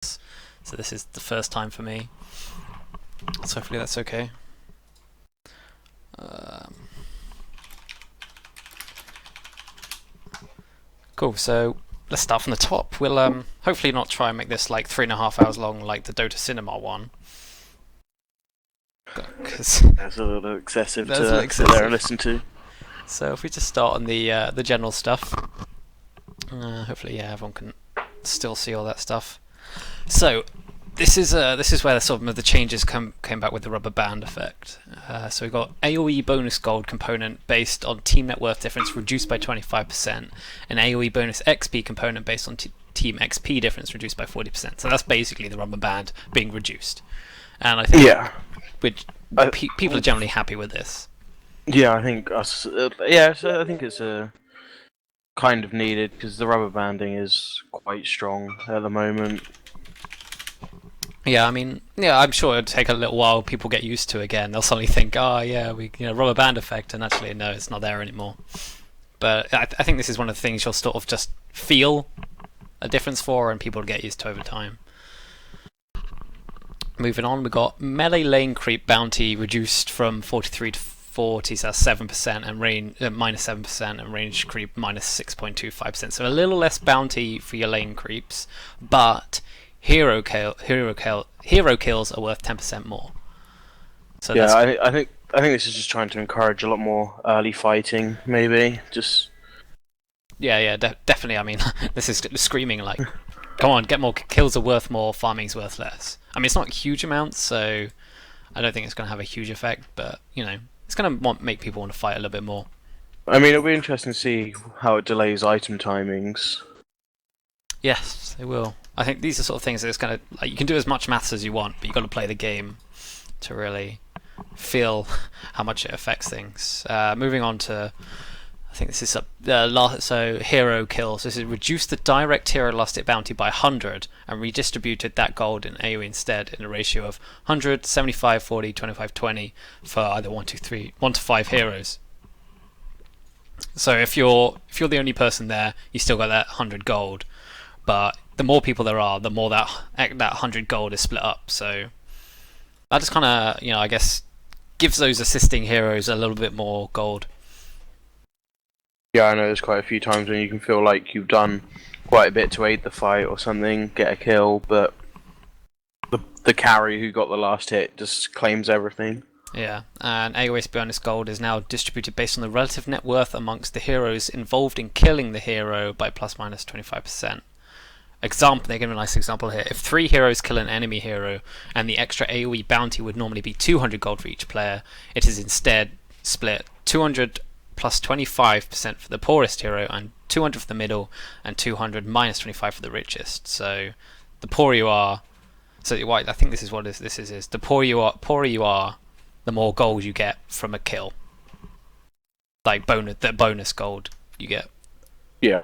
So this is the first time for me. So hopefully that's okay. Cool, so let's start from the top. We'll hopefully not try and make this like 3.5 hours long like the Dota Cinema one. Because That's a little excessive That's to a little sit there excessive. and listen to. So if we just start on the general stuff, hopefully everyone can still see all that stuff. So this is where some of the changes came back with the rubber band effect. So we've got AoE bonus gold component based on team net worth difference reduced by 25%, and AoE bonus XP component based on team XP difference reduced by 40%. So that's basically the rubber band being reduced, and I think people are generally happy with this. Yeah, I think us. Yeah, so I think it's kind of needed because the rubber banding is quite strong at the moment. Yeah, I mean, yeah, I'm sure it'd take a little while. People get used to it again. They'll suddenly think, oh yeah, rubber band effect, and actually no, it's not there anymore. But I think this is one of the things you'll sort of just feel a difference for, and people will get used to over time. Moving on, we got melee lane creep bounty reduced from 43 to 40, so that's 7%, and range minus 7%, and range creep minus 6.25%. So a little less bounty for your lane creeps, but hero kills are worth 10% more. So yeah, I think this is just trying to encourage a lot more early fighting, maybe. Just definitely. I mean, this is screaming like, come on, get more kills are worth more, farming's worth less. I mean, it's not huge amounts, so I don't think it's going to have a huge effect, but it's going to make people want to fight a little bit more. I mean, it'll be interesting to see how it delays item timings. Yes, it will. I think these are sort of things that it's going to like. You can do as much maths as you want, but you've got to play the game to really feel how much it affects things. Moving on to, I think this is so hero kills. This is reduced the direct hero lost hit bounty by 100 and redistributed that gold in AoE instead in a ratio of 100, 75, 40, 25, 20 for either 1 to 5 heroes. So if you're the only person there, you still got that 100 gold, but the more people there are, the more that 100 gold is split up. So that just kind of I guess gives those assisting heroes a little bit more gold. Yeah, I know there's quite a few times when you can feel like you've done quite a bit to aid the fight or something, get a kill, but the carry who got the last hit just claims everything. Yeah, and AoS bonus gold is now distributed based on the relative net worth amongst the heroes involved in killing the hero by plus minus 25%. They give a nice example here. If 3 heroes kill an enemy hero and the extra AoE bounty would normally be 200 gold for each player, it is instead split 200 plus 25% for the poorest hero, and 200 for the middle, and 200 minus 25 for the richest. So the poorer you are, I think this is what this is. The poorer you are, the more gold you get from a kill. Like bonus gold you get. Yeah.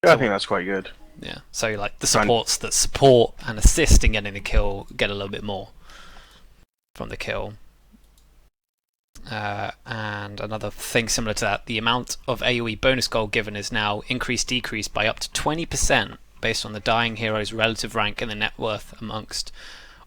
I think that's quite good. Yeah. So like the supports that support and assist in getting the kill get a little bit more from the kill. And another thing similar to that, the amount of AoE bonus gold given is now decreased by up to 20% based on the dying hero's relative rank and the net worth amongst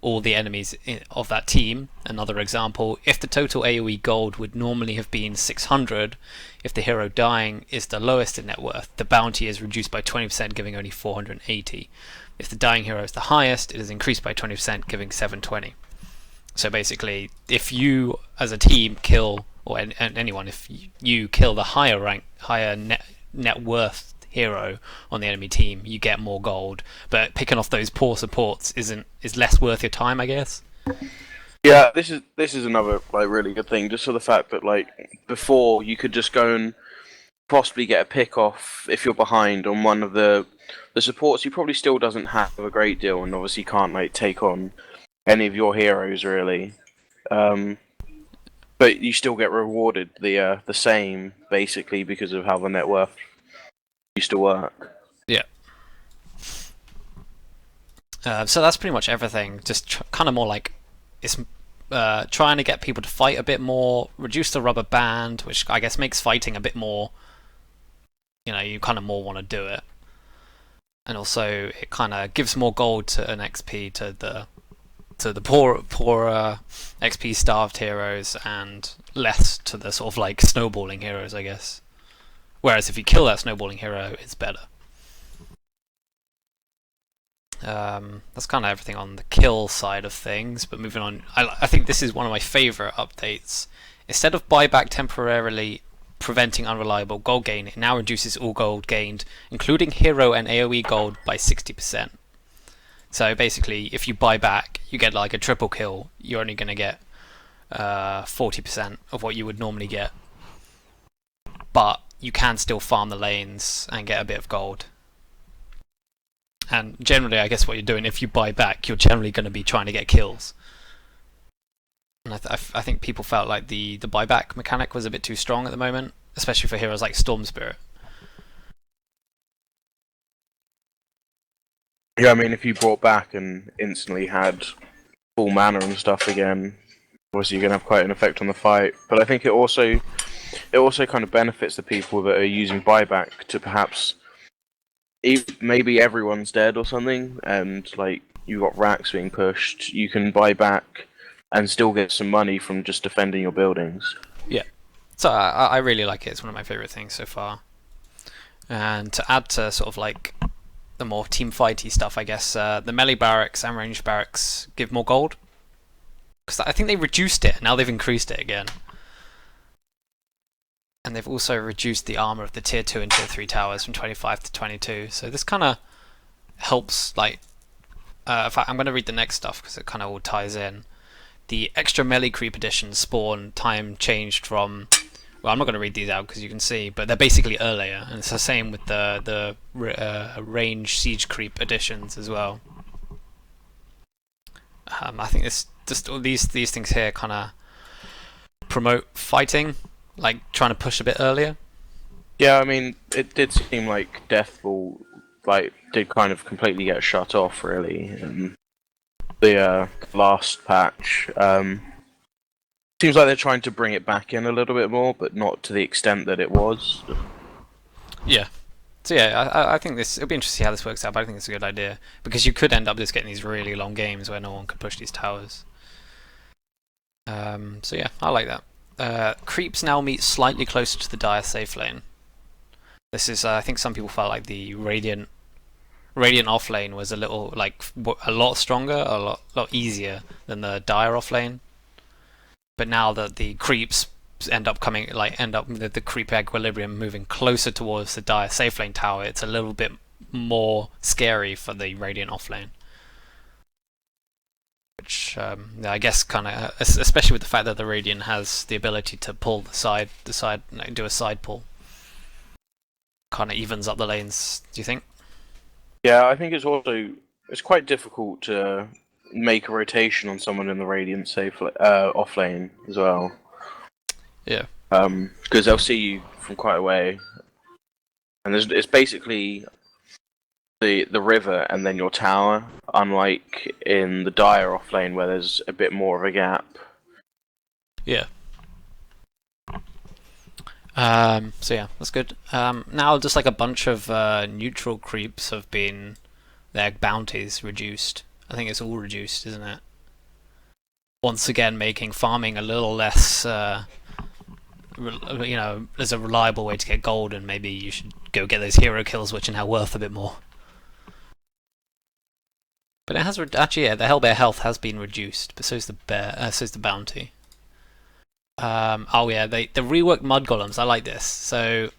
all the enemies of that team. Another example, if the total AoE gold would normally have been 600, if the hero dying is the lowest in net worth, the bounty is reduced by 20%, giving only 480. If the dying hero is the highest, it is increased by 20%, giving 720. So basically, if you as a team kill, or anyone, if you kill the higher net worth hero on the enemy team, you get more gold. But picking off those poor supports is less worth your time, I guess. Yeah, this is another like really good thing, just for the fact that like before you could just go and possibly get a pick off if you're behind on one of the supports. He probably still doesn't have a great deal, and obviously can't like take on any of your heroes really. But you still get rewarded the same basically because of how the net worth used to work. Yeah. So that's pretty much everything. Just kind of more like it's trying to get people to fight a bit more, reduce the rubber band, which I guess makes fighting a bit more. You kind of more want to do it. and also it kind of gives more gold to an XP to the poorer XP starved heroes, and less to the sort of like snowballing heroes, I guess. Whereas if you kill that snowballing hero, it's better. That's kind of everything on the kill side of things. But moving on, I think this is one of my favourite updates. Instead of buyback temporarily preventing unreliable gold gain, it now reduces all gold gained, including hero and AoE gold, by 60%. So basically, if you buy back, you get like a triple kill. You're only going to get 40% of what you would normally get. But you can still farm the lanes and get a bit of gold. And generally, I guess what you're doing, if you buy back, you're generally going to be trying to get kills. And I think people felt like the buyback mechanic was a bit too strong at the moment, especially for heroes like Storm Spirit. Yeah, I mean, if you brought back and instantly had full mana and stuff again, obviously you're going to have quite an effect on the fight. But I think it also kind of benefits the people that are using buyback to perhaps, maybe everyone's dead or something, and like you got racks being pushed, you can buy back and still get some money from just defending your buildings. Yeah, so I really like it. It's one of my favourite things so far. And to add to sort of like the more team fighty stuff, I guess the melee barracks and ranged barracks give more gold, because I think they reduced it, now they've increased it again. And they've also reduced the armor of the tier 2 and tier 3 towers from 25 to 22. So this kind of helps, like, in fact, I'm going to read the next stuff because it kind of all ties in. The extra melee creep addition spawn time changed from, well, I'm not going to read these out because you can see, but they're basically earlier, and it's the same with the range siege creep additions as well. I think this just all these things here kind of promote fighting, like trying to push a bit earlier. Yeah, I mean, it did seem like Deathball did kind of completely get shut off, really, in the last patch. Seems like they're trying to bring it back in a little bit more, but not to the extent that it was. Yeah. So yeah, I think it'll be interesting to see how this works out, but I think it's a good idea, because you could end up just getting these really long games where no one could push these towers. So yeah, I like that. Creeps now meet slightly closer to the Dire safe lane. This is, I think some people felt like the Radiant off lane was a little, like, a lot stronger, a lot easier than the Dire off lane. But now that the creeps end up with the creep equilibrium moving closer towards the Dire safe lane tower, it's a little bit more scary for the Radiant off lane. Which I guess kind of, especially with the fact that the Radiant has the ability to pull the side, do a side pull, kind of evens up the lanes. Do you think? Yeah, I think it's quite difficult to make a rotation on someone in the Radiant safe off lane as well. Yeah. Because they'll see you from quite a way, and it's basically the river and then your tower, unlike in the Dire off lane where there's a bit more of a gap. Yeah. So yeah, that's good. Now just like a bunch of neutral creeps have been their bounties reduced. I think it's all reduced, isn't it? Once again, making farming a little less, as a reliable way to get gold, and maybe you should go get those hero kills, which are now worth a bit more. But it has actually, yeah, the Hellbear health has been reduced, but so's the bounty. Oh yeah, the reworked mud golems. I like this. So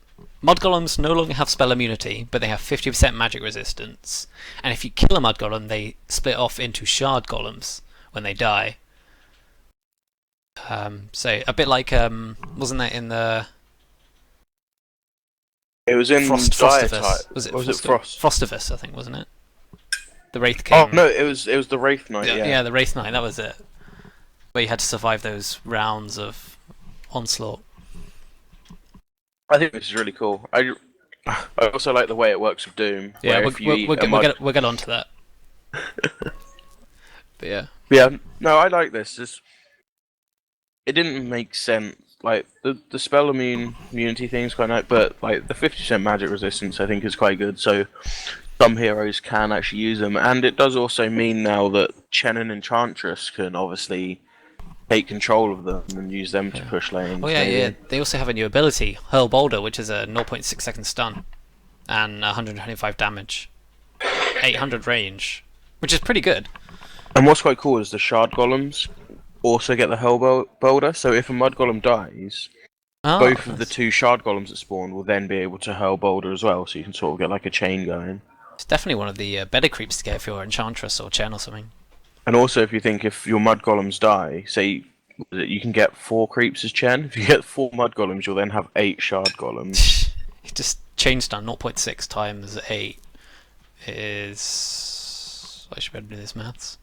mud golems no longer have spell immunity, but they have 50% magic resistance. And if you kill a mud golem, they split off into shard golems when they die. So a bit like wasn't that in the? It was in Frostivus. Was it Frostivus? I think, wasn't it? The Wraith King. Oh no, it was the Wraith Knight. Yeah, the Wraith Knight. That was it. Where you had to survive those rounds of onslaught. I think this is really cool. I also like the way it works with Doom. Yeah, we'll get onto that. But yeah. Yeah, no, I like this. It didn't make sense. Like the spell immunity thing's quite nice, but like the 50% magic resistance I think is quite good. So some heroes can actually use them, and it does also mean now that Chen and Enchantress can obviously take control of them and use them to push Oh lanes. yeah, yeah. Maybe. They also have a new ability, Hurl Boulder, which is a 0.6-second stun and 125 damage, 800 range, which is pretty good. And what's quite cool is the Shard Golems also get the Hell Boulder. So if a Mud Golem dies, Oh, both of the nice. two Shard Golems that spawn will then be able to Hurl Boulder as well. So you can sort of get like a chain going. It's definitely one of the better creeps to get if you're Enchantress or Chen or something. And also, if you think if your Mud Golems die, say you can get 4 creeps as Chen. If you get 4 Mud Golems, you'll then have 8 Shard Golems. Just chain stun 0.6 times 8 is... I should be able to do this maths.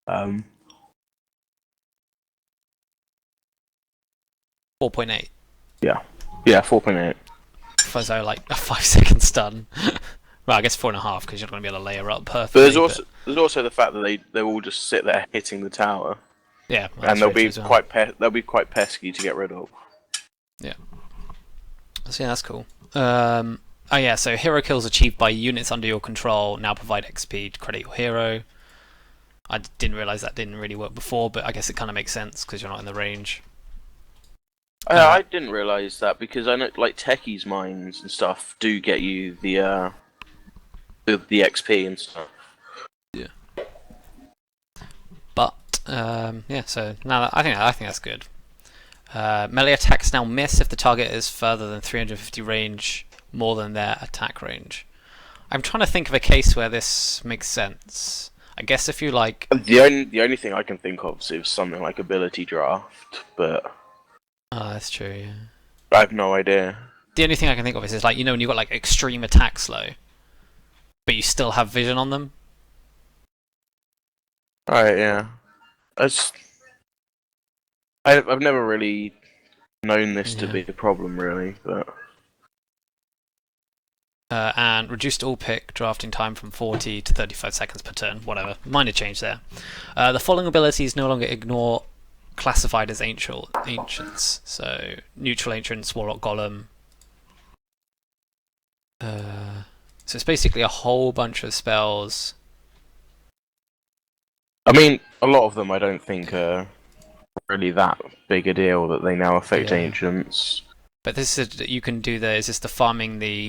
Um, 4.8. yeah, 4.8. So like a 5-second stun. Well, I guess 4.5 because you're not going to be able to layer up But perfectly. there's also the fact that they all just sit there hitting the tower, Yeah, well, and they'll be well. they'll be quite pesky to get rid of. Yeah. So yeah, that's cool. Oh yeah, so hero kills achieved by units under your control now provide XP to credit your hero. I didn't realise that didn't really work before, but I guess it kind of makes sense because you're not in the range. I didn't realise that because I know like Techie's mines and stuff do get you the XP and stuff. Yeah. But yeah, so now I think that's good. Melee attacks now miss if the target is further than 350 range, more than their attack range. I'm trying to think of a case where this makes sense. I guess if you like... The only thing I can think of is something like ability draft, but Oh, that's true, yeah. I have no idea. The only thing I can think of is like, you know, when you've got like extreme attack slow, but you still have vision on them. Alright, yeah. I've never really known this to be the problem, really, but... And reduced all pick drafting time from 40 to 35 seconds per turn, whatever. Minor change there. The following abilities no longer ignore classified as ancients. So, neutral ancients, warlock golem. So it's basically a whole bunch of spells. I mean, a lot of them I don't think are really that big a deal that they now affect ancients. But this is you can do the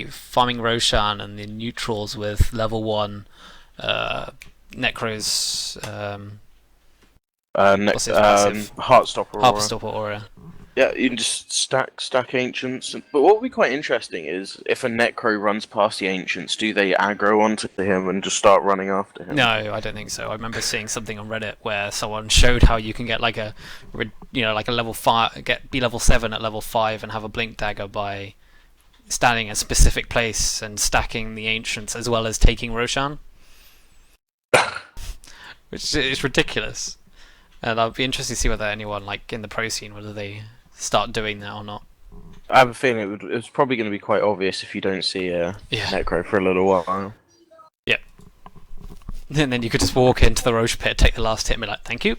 farming Roshan and the neutrals with level 1 Necros what's his passive? Heartstopper Aura. Aura. Yeah, you can just stack ancients. But what would be quite interesting is if a Necro runs past the ancients, do they aggro onto him and just start running after him? No, I don't think so. I remember seeing something on Reddit where someone showed how you can get like a level 5, be level 7 at level 5 and have a blink dagger by standing in a specific place and stacking the ancients as well as taking Roshan. Which is ridiculous. And I'd be interested to see whether anyone like in the pro scene, whether they start doing that or not. I have a feeling it's probably going to be quite obvious if you don't see a Necro for a little while. Yep. And then you could just walk into the Roche pit, take the last hit, and be like, "Thank you."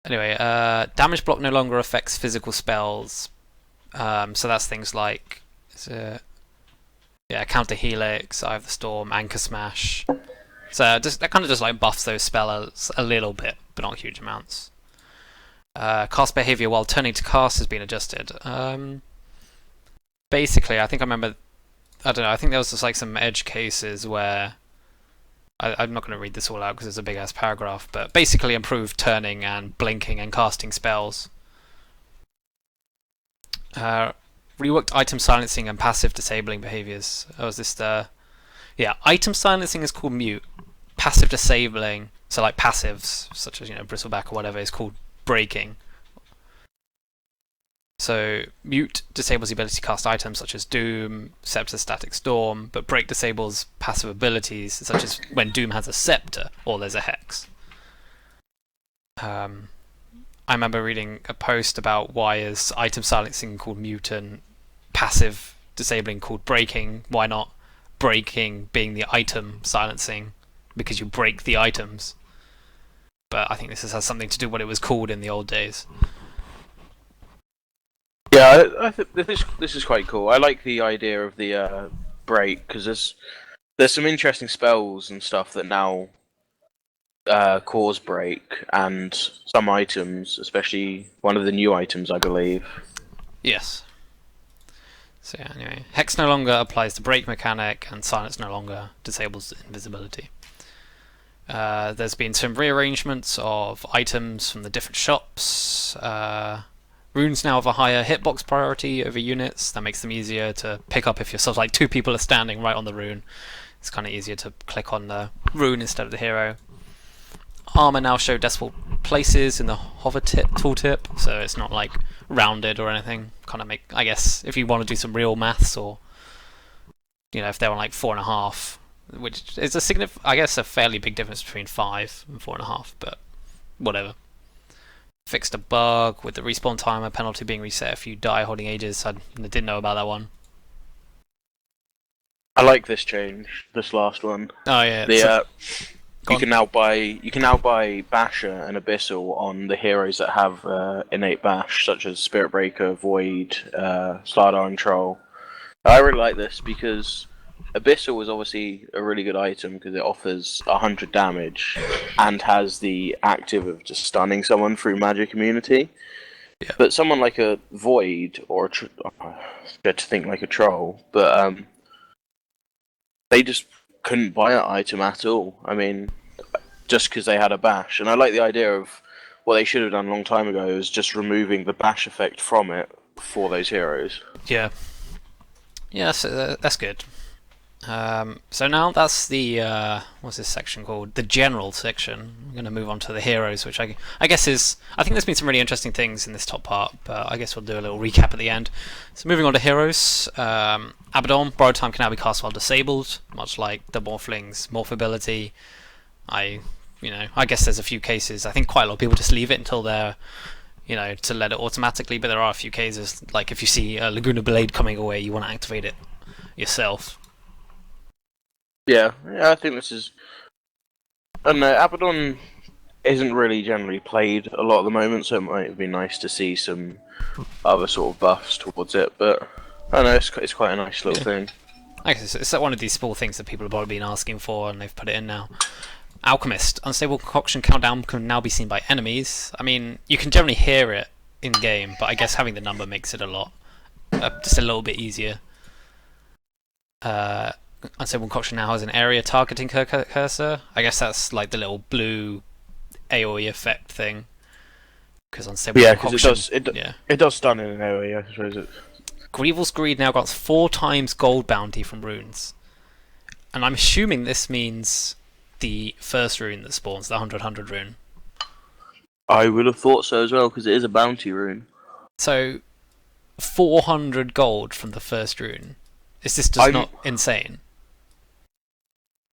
Anyway, damage block no longer affects physical spells. So that's things like, Counter Helix, Eye of the Storm, Anchor Smash. So that kind of just like buffs those spells a little bit, but not huge amounts. Cast behavior while turning to cast has been adjusted. Basically, I think I remember. I don't know. I think there was just like some edge cases where I'm not going to read this all out because it's a big ass paragraph, but basically improved turning and blinking and casting spells. Reworked item silencing and passive disabling behaviors. Was this the? Yeah, item silencing is called mute. Passive disabling, so like passives such as bristleback or whatever, is called breaking. So mute disables the ability to cast items such as Doom, Scepter, Static Storm, but break disables passive abilities such as when Doom has a Scepter or there's a Hex. I remember reading a post about why is item silencing called mute and passive disabling called breaking. Why not breaking being the item silencing? Because you break the items. But I think this has something to do with what it was called in the old days. Yeah, I think this is quite cool. I like the idea of the break because there's some interesting spells and stuff that now cause break, and some items, especially one of the new items, I believe. Yes. So yeah, anyway, Hex no longer applies the break mechanic, and Silence no longer disables invisibility. There's been some rearrangements of items from the different shops. Runes now have a higher hitbox priority over units. That makes them easier to pick up if you're sort of like two people are standing right on the rune. It's kind of easier to click on the rune instead of the hero. Armor now show decimal places in the hover tooltip, so it's not like rounded or anything. Kind of make, I guess, if you want to do some real maths, or if they're on like 4.5, which is I guess a fairly big difference between 5 and 4.5, but whatever. Fixed a bug with the respawn timer penalty being reset if you die holding ages. I didn't know about that one. I like this change, this last one. Oh yeah. You can now buy Basher and Abyssal on the heroes that have innate bash, such as Spirit Breaker, Void, Slardar, and Troll. I really like this because Abyssal is obviously a really good item because it offers 100 damage and has the active of just stunning someone through magic immunity. Yeah. But someone like a Void or to think like a Troll, but they just couldn't buy that item at all. I mean, just because they had a bash. And I like the idea of what they should have done a long time ago is just removing the bash effect from it for those heroes. Yeah. Yeah, so that's good. So now that's the what's this section called? The general section. I'm going to move on to the heroes, which I guess is. I think there's been some really interesting things in this top part, but I guess we'll do a little recap at the end. So moving on to heroes, Abaddon borrowed time can now be cast while disabled, much like the Morphling's morph ability. I guess there's a few cases. I think quite a lot of people just leave it until they're, to let it automatically. But there are a few cases, like if you see a Laguna Blade coming away, you want to activate it yourself. Yeah, I think this is. I don't know, Abaddon isn't really generally played a lot at the moment, so it might be nice to see some other sort of buffs towards it. But I don't know, it's quite a nice little thing. I guess it's one of these small things that people have probably been asking for, and they've put it in now. Alchemist, unstable concoction countdown can now be seen by enemies. I mean, you can generally hear it in game, but I guess having the number makes it just a little bit easier. Unstable concoction now has an area targeting cursor. I guess that's like the little blue AoE effect thing. Because unstable concoction, it does stun in an area. I suppose it. Grieval's Greed now got 4 times gold bounty from runes, and I'm assuming this means the first rune that spawns, the 100 rune. I would have thought so as well, because it is a bounty rune. So, 400 gold from the first rune. Is this just not insane?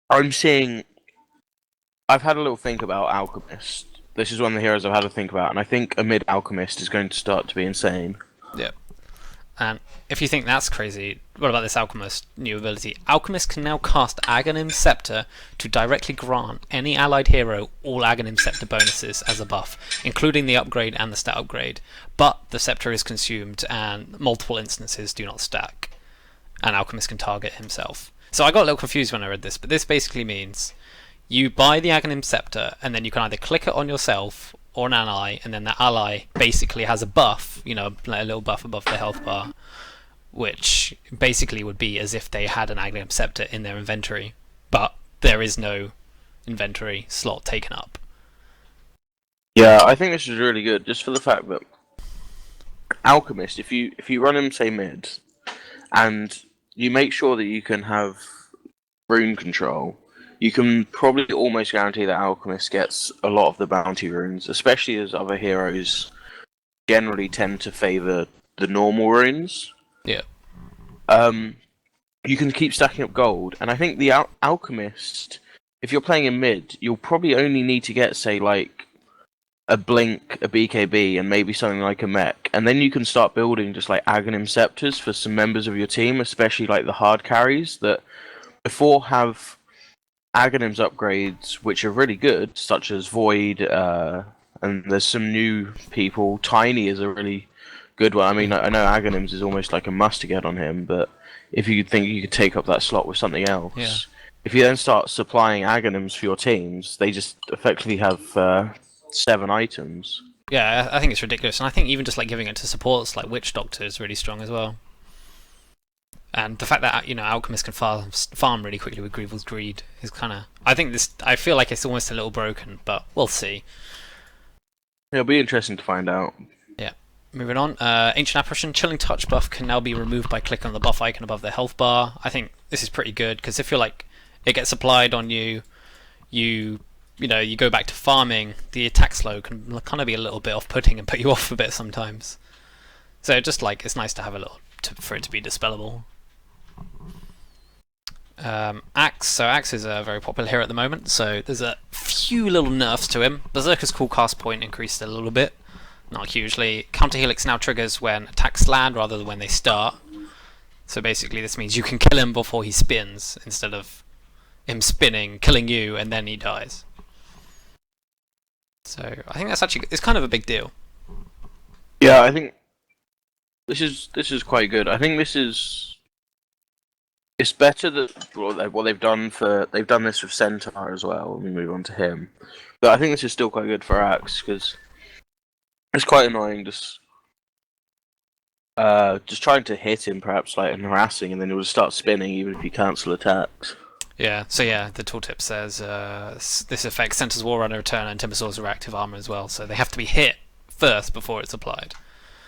I'm seeing. I've had a little think about Alchemist. This is one of the heroes I've had to think about, and I think a mid Alchemist is going to start to be insane. Yep. And if you think that's crazy, what about this Alchemist new ability? Alchemist can now cast Aghanim Scepter to directly grant any allied hero all Aghanim Scepter bonuses as a buff, including the upgrade and the stat upgrade. But the Scepter is consumed and multiple instances do not stack. And Alchemist can target himself. So I got a little confused when I read this, but this basically means you buy the Aghanim Scepter and then you can either click it on yourself or an ally, and then the ally basically has a buff, a little buff above the health bar, which basically would be as if they had an Aghanim Scepter in their inventory, but there is no inventory slot taken up. Yeah, I think this is really good, just for the fact that Alchemist, if you run him, say, mid, and you make sure that you can have rune control, you can probably almost guarantee that Alchemist gets a lot of the bounty runes, especially as other heroes generally tend to favour the normal runes. Yeah. You can keep stacking up gold, and I think the Alchemist, if you're playing in mid, you'll probably only need to get, say, like, a Blink, a BKB, and maybe something like a mech, and then you can start building just like Aghanim Scepters for some members of your team, especially like the hard carries that before have Aghanim's upgrades, which are really good, such as Void, and there's some new people. Tiny is a really good one. I mean, I know Aghanims is almost like a must to get on him, but if you think you could take up that slot with something else, Yeah. if you then start supplying Aghanims for your teams, they just effectively have 7 items. Yeah, I think it's ridiculous, and I think even just like giving it to supports like Witch Doctor is really strong as well. And the fact that Alchemist can farm really quickly with Grievel's Greed is kind of. I feel like it's almost a little broken, but we'll see. It'll be interesting to find out. Yeah. Moving on, Ancient Apparition Chilling Touch buff can now be removed by clicking on the buff icon above the health bar. I think this is pretty good because if you're like it gets applied on you, you go back to farming. The attack slow can kind of be a little bit off-putting and put you off a bit sometimes. So just like it's nice to have a little for it to be dispellable. Axe. So Axe is very popular here at the moment. So there's a few little nerfs to him. Berserker's cool cast point increased a little bit, not hugely. Counter Helix now triggers when attacks land rather than when they start. So basically, this means you can kill him before he spins instead of him spinning, killing you, and then he dies. So I think it's kind of a big deal. Yeah, I think this is quite good. I think it's better that what they've done this with Centaur as well. Let me move on to him, but I think this is still quite good for Axe because it's quite annoying just trying to hit him perhaps like and harassing, and then he'll just start spinning even if you cancel attacks. Yeah, so yeah, the tooltip says this affects Centaur's War Runner return and Timbersaur's reactive armor as well, so they have to be hit first before it's applied.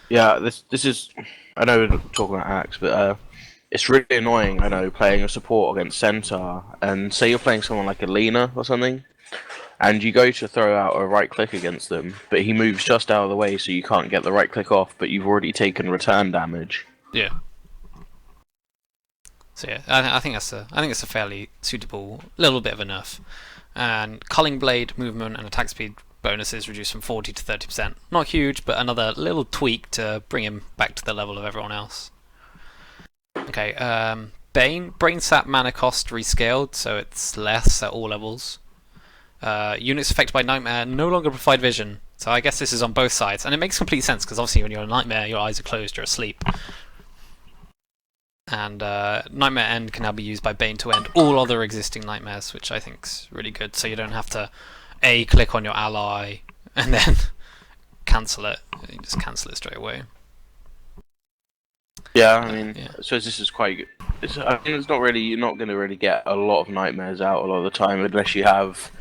Yeah, this is. I know we're talking about Axe, but it's really annoying. I know playing a support against Centaur, and say you're playing someone like Alina or something, and you go to throw out a right click against them, but he moves just out of the way, so you can't get the right click off, but you've already taken return damage. Yeah. So yeah, I think it's a fairly suitable little bit of a nerf. And Culling Blade movement and attack speed bonuses reduced from 40 to 30%. Not huge, but another little tweak to bring him back to the level of everyone else. Okay, Bane Brain Sap mana cost rescaled, so it's less at all levels. Units affected by Nightmare no longer provide vision, so I guess this is on both sides, and it makes complete sense because obviously when you're a Nightmare, your eyes are closed, you're asleep. And Nightmare End can now be used by Bane to end all other existing nightmares, which I think's really good. So you don't have to click on your ally and then cancel it. You just cancel it straight away. Yeah, I mean, so this is quite good. I mean, you're not going to really get a lot of nightmares out a lot of the time unless you have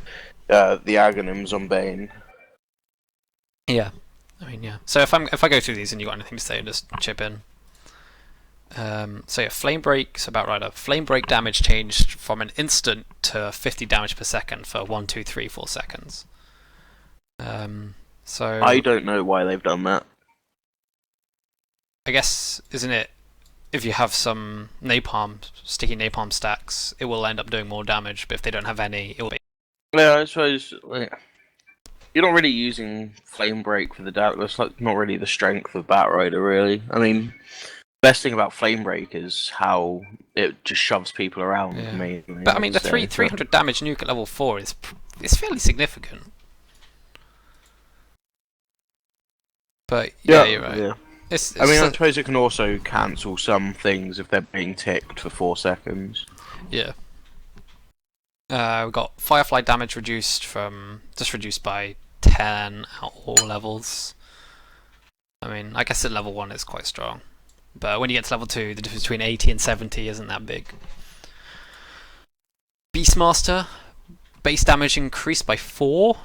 the Aghanims on Bane. Yeah, I mean, yeah. So if I go through these and you got anything to say, just chip in. So yeah, Flame Break is about right. Flame Break damage changed from an instant to 50 damage per second for 1, 2, 3, 4 seconds. So I don't know why they've done that. I guess, isn't it, if you have some sticky napalm stacks, it will end up doing more damage, but if they don't have any, it will be... Yeah, I suppose you're not really using Flame Break for the damage. That's like not really the strength of Bat Rider, really. I mean, the best thing about Flame Break is how it just shoves people around. Yeah. Mainly, but I mean, the 300 damage nuke at level 4 is fairly significant. But yeah, you're right. Yeah. I suppose it can also cancel some things if they're being ticked for 4 seconds. Yeah. We've got Firefly damage reduced by 10 at all levels. I mean, I guess at level 1 it's quite strong. But when you get to level 2, the difference between 80 and 70 isn't that big. Beastmaster, base damage increased by 4.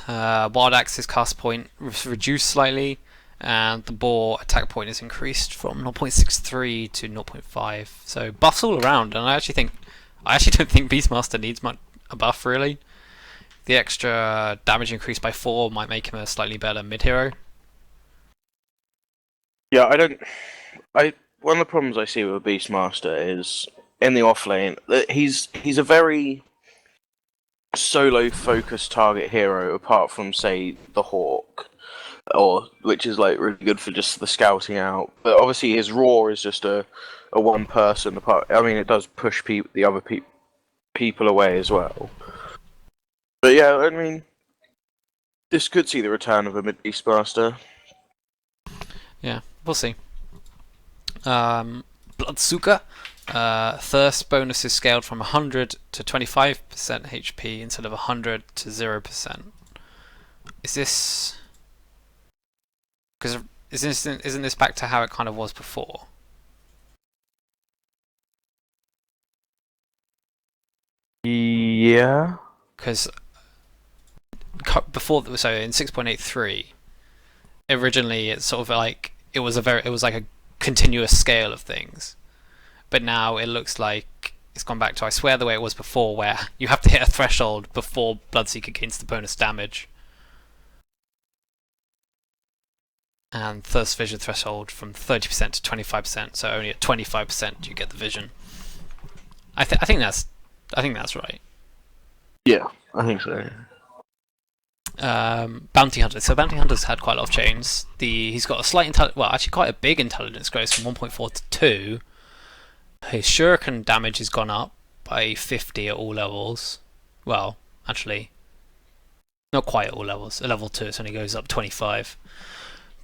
Wild Axe's cast point reduced slightly. And the boar attack point is increased from 0.63 to 0.5. So buffs all around, and I actually don't think Beastmaster needs a buff really. The extra damage increase by 4 might make him a slightly better mid-hero. Yeah, one of the problems I see with Beastmaster is in the offlane that he's a very solo focused target hero apart from say the Hawk. Which is like really good for just the scouting out, but obviously his roar is just a one person apart. I mean, it does push the other people away as well. But yeah, I mean, this could see the return of a Beastmaster. Yeah, we'll see. Bloodsucker. Thirst bonus is scaled from 100 to 25% HP instead of 100 to 0%. Is this... Because isn't this back to how it kind of was before? Yeah. Because before, so in 6.83, originally it's sort of like it was like a continuous scale of things, but now it looks like it's gone back to, I swear, the way it was before, where you have to hit a threshold before Bloodseeker gains the bonus damage. And Thirst Vision threshold from 30% to 25%, so only at 25% do you get the vision. I think that's right. Yeah, I think so. Bounty Hunter. So Bounty Hunter's had quite a lot of changes. He's got a slight actually quite a big intelligence growth from 1.4 to 2. His shuriken damage has gone up by 50 at all levels. Well, actually, not quite at all levels. At level 2, it only goes up 25.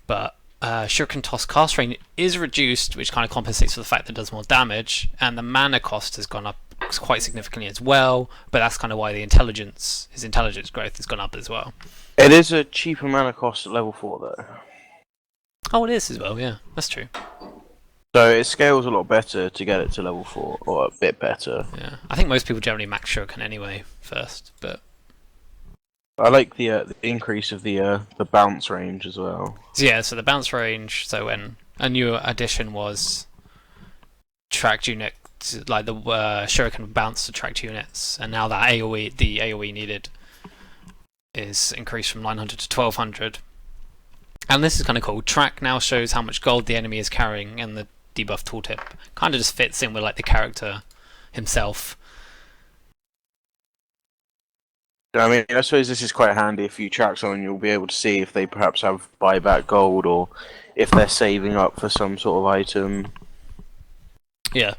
But Shuriken Toss cast range is reduced, which kind of compensates for the fact that it does more damage, and the mana cost has gone up quite significantly as well, but that's kind of why his intelligence growth has gone up as well. It is a cheaper mana cost at level 4 though. Oh, it is as well, yeah, that's true. So it scales a lot better to get it to level 4, or a bit better. Yeah, I think most people generally max Shuriken anyway first, but... I like the increase of the bounce range as well. Yeah, so the bounce range, so when a new addition was tracked unit, like the Shuriken bounce to tracked units, and now that the AoE needed is increased from 900 to 1200. And this is kind of cool. Track now shows how much gold the enemy is carrying, and the debuff tooltip kind of just fits in with like the character himself. I mean, I suppose this is quite handy. If you track someone, you'll be able to see if they perhaps have buyback gold, or if they're saving up for some sort of item. Yeah.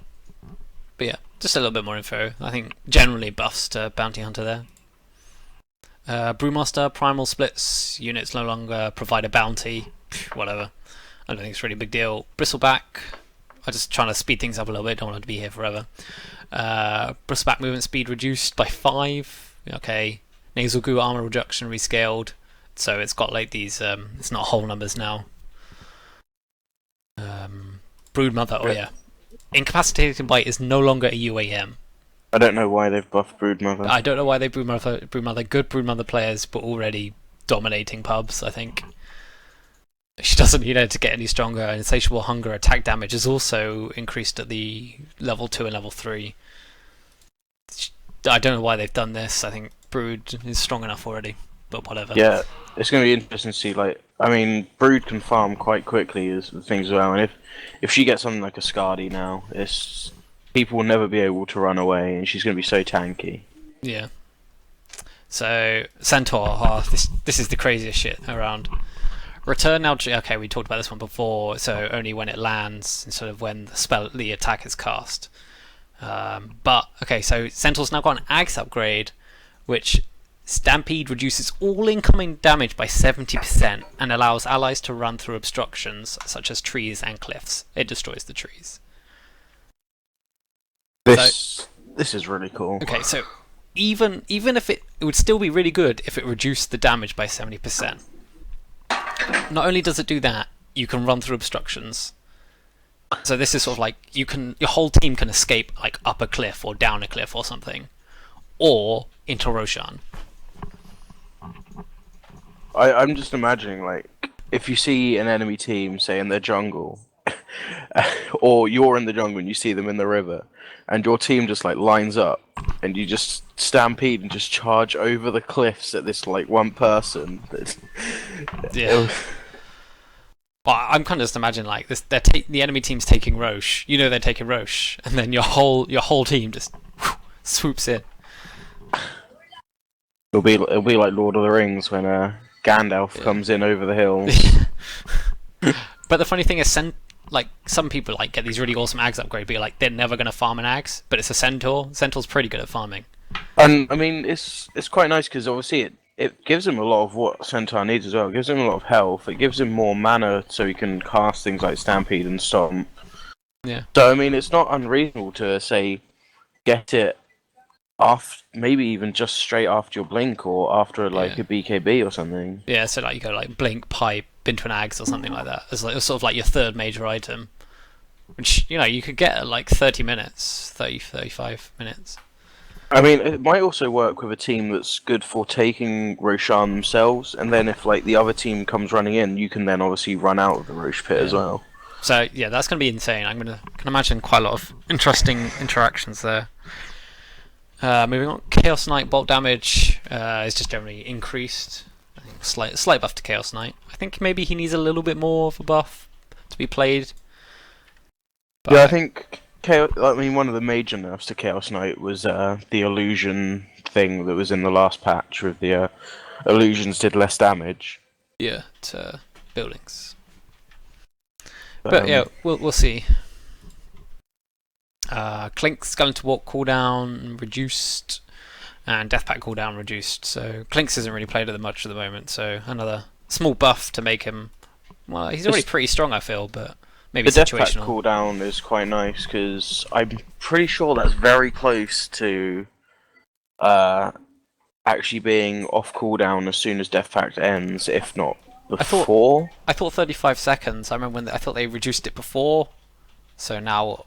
But yeah, just a little bit more info. I think generally buffs to Bounty Hunter there. Brewmaster, Primal Splits, units no longer provide a bounty. Whatever. I don't think it's really a big deal. Bristleback, I'm just trying to speed things up a little bit, don't want to be here forever. Bristleback movement speed reduced by 5. Okay. Nasal Goo armor reduction rescaled, so it's got like these, it's not whole numbers now. Broodmother, oh yeah. Incapacitated Bite is no longer a UAM. I don't know why they've buffed Broodmother. I don't know why they Broodmother. Good Broodmother players, but already dominating pubs, I think. She doesn't need her to get any stronger, and Insatiable Hunger attack damage is also increased at the level 2 and level 3. I don't know why they've done this. I think Brood is strong enough already, but whatever. Yeah, it's going to be interesting to see. Like, I mean, Brood can farm quite quickly as things as well, and if she gets something like a Skadi now, people will never be able to run away, and she's going to be so tanky. Yeah. So Centaur, this is the craziest shit around. Return now. Okay, we talked about this one before. So only when it lands instead of when the attack is cast. But okay, so Centaur's now got an Axe upgrade, which Stampede reduces all incoming damage by 70% and allows allies to run through obstructions such as trees and cliffs. It destroys the trees. This is really cool. Okay, so even if it would still be really good if it reduced the damage by 70%. Not only does it do that, you can run through obstructions. So this is sort of like your whole team can escape like up a cliff or down a cliff or something, or into Roshan. I'm just imagining, like, if you see an enemy team, say in their jungle, or you're in the jungle and you see them in the river, and your team just like lines up, and you just stampede and just charge over the cliffs at this like one person. Yeah. Well, I'm kind of just imagining like this: the enemy team's taking Roche. You know they're taking Roche, and then your whole team just swoops in. It'll be like Lord of the Rings when Gandalf comes in over the hills. But the funny thing is, like some people like get these really awesome Ags upgrade, but like they're never gonna farm an Ags. But it's a Centaur. Centaur's pretty good at farming. And I mean, it's quite nice because obviously it gives him a lot of what Centaur needs as well. It gives him a lot of health. It gives him more mana so he can cast things like Stampede and Stomp. Yeah. So I mean, it's not unreasonable to say get it off, maybe even just straight after your blink or after like Yeah. a BKB or something. Yeah, so like you go like blink, pipe, into an axe or something like that. It's like sort of like your third major item, which you could get at like 30 minutes, 30, 35 minutes. I mean, it might also work with a team that's good for taking Roshan themselves, and then if like the other team comes running in, you can then obviously run out of the Roche pit as well. So yeah, that's going to be insane. Can imagine quite a lot of interesting interactions there. Moving on, Chaos Knight bolt damage is just generally increased. I think slight buff to Chaos Knight. I think maybe he needs a little bit more of a buff to be played. But yeah, I think one of the major nerfs to Chaos Knight was the illusion thing that was in the last patch with the illusions did less damage. Yeah, to buildings. But yeah, we'll see. Clink's going to walk cooldown reduced, and Death Pact cooldown reduced. So Clink's isn't really played at much at the moment. So another small buff to make him. Well, he's already pretty strong, I feel, but maybe the situational. Death Pact cooldown is quite nice because I'm pretty sure that's very close to actually being off cooldown as soon as Death Pact ends, if not before. I thought 35 seconds. I remember I thought they reduced it before, so now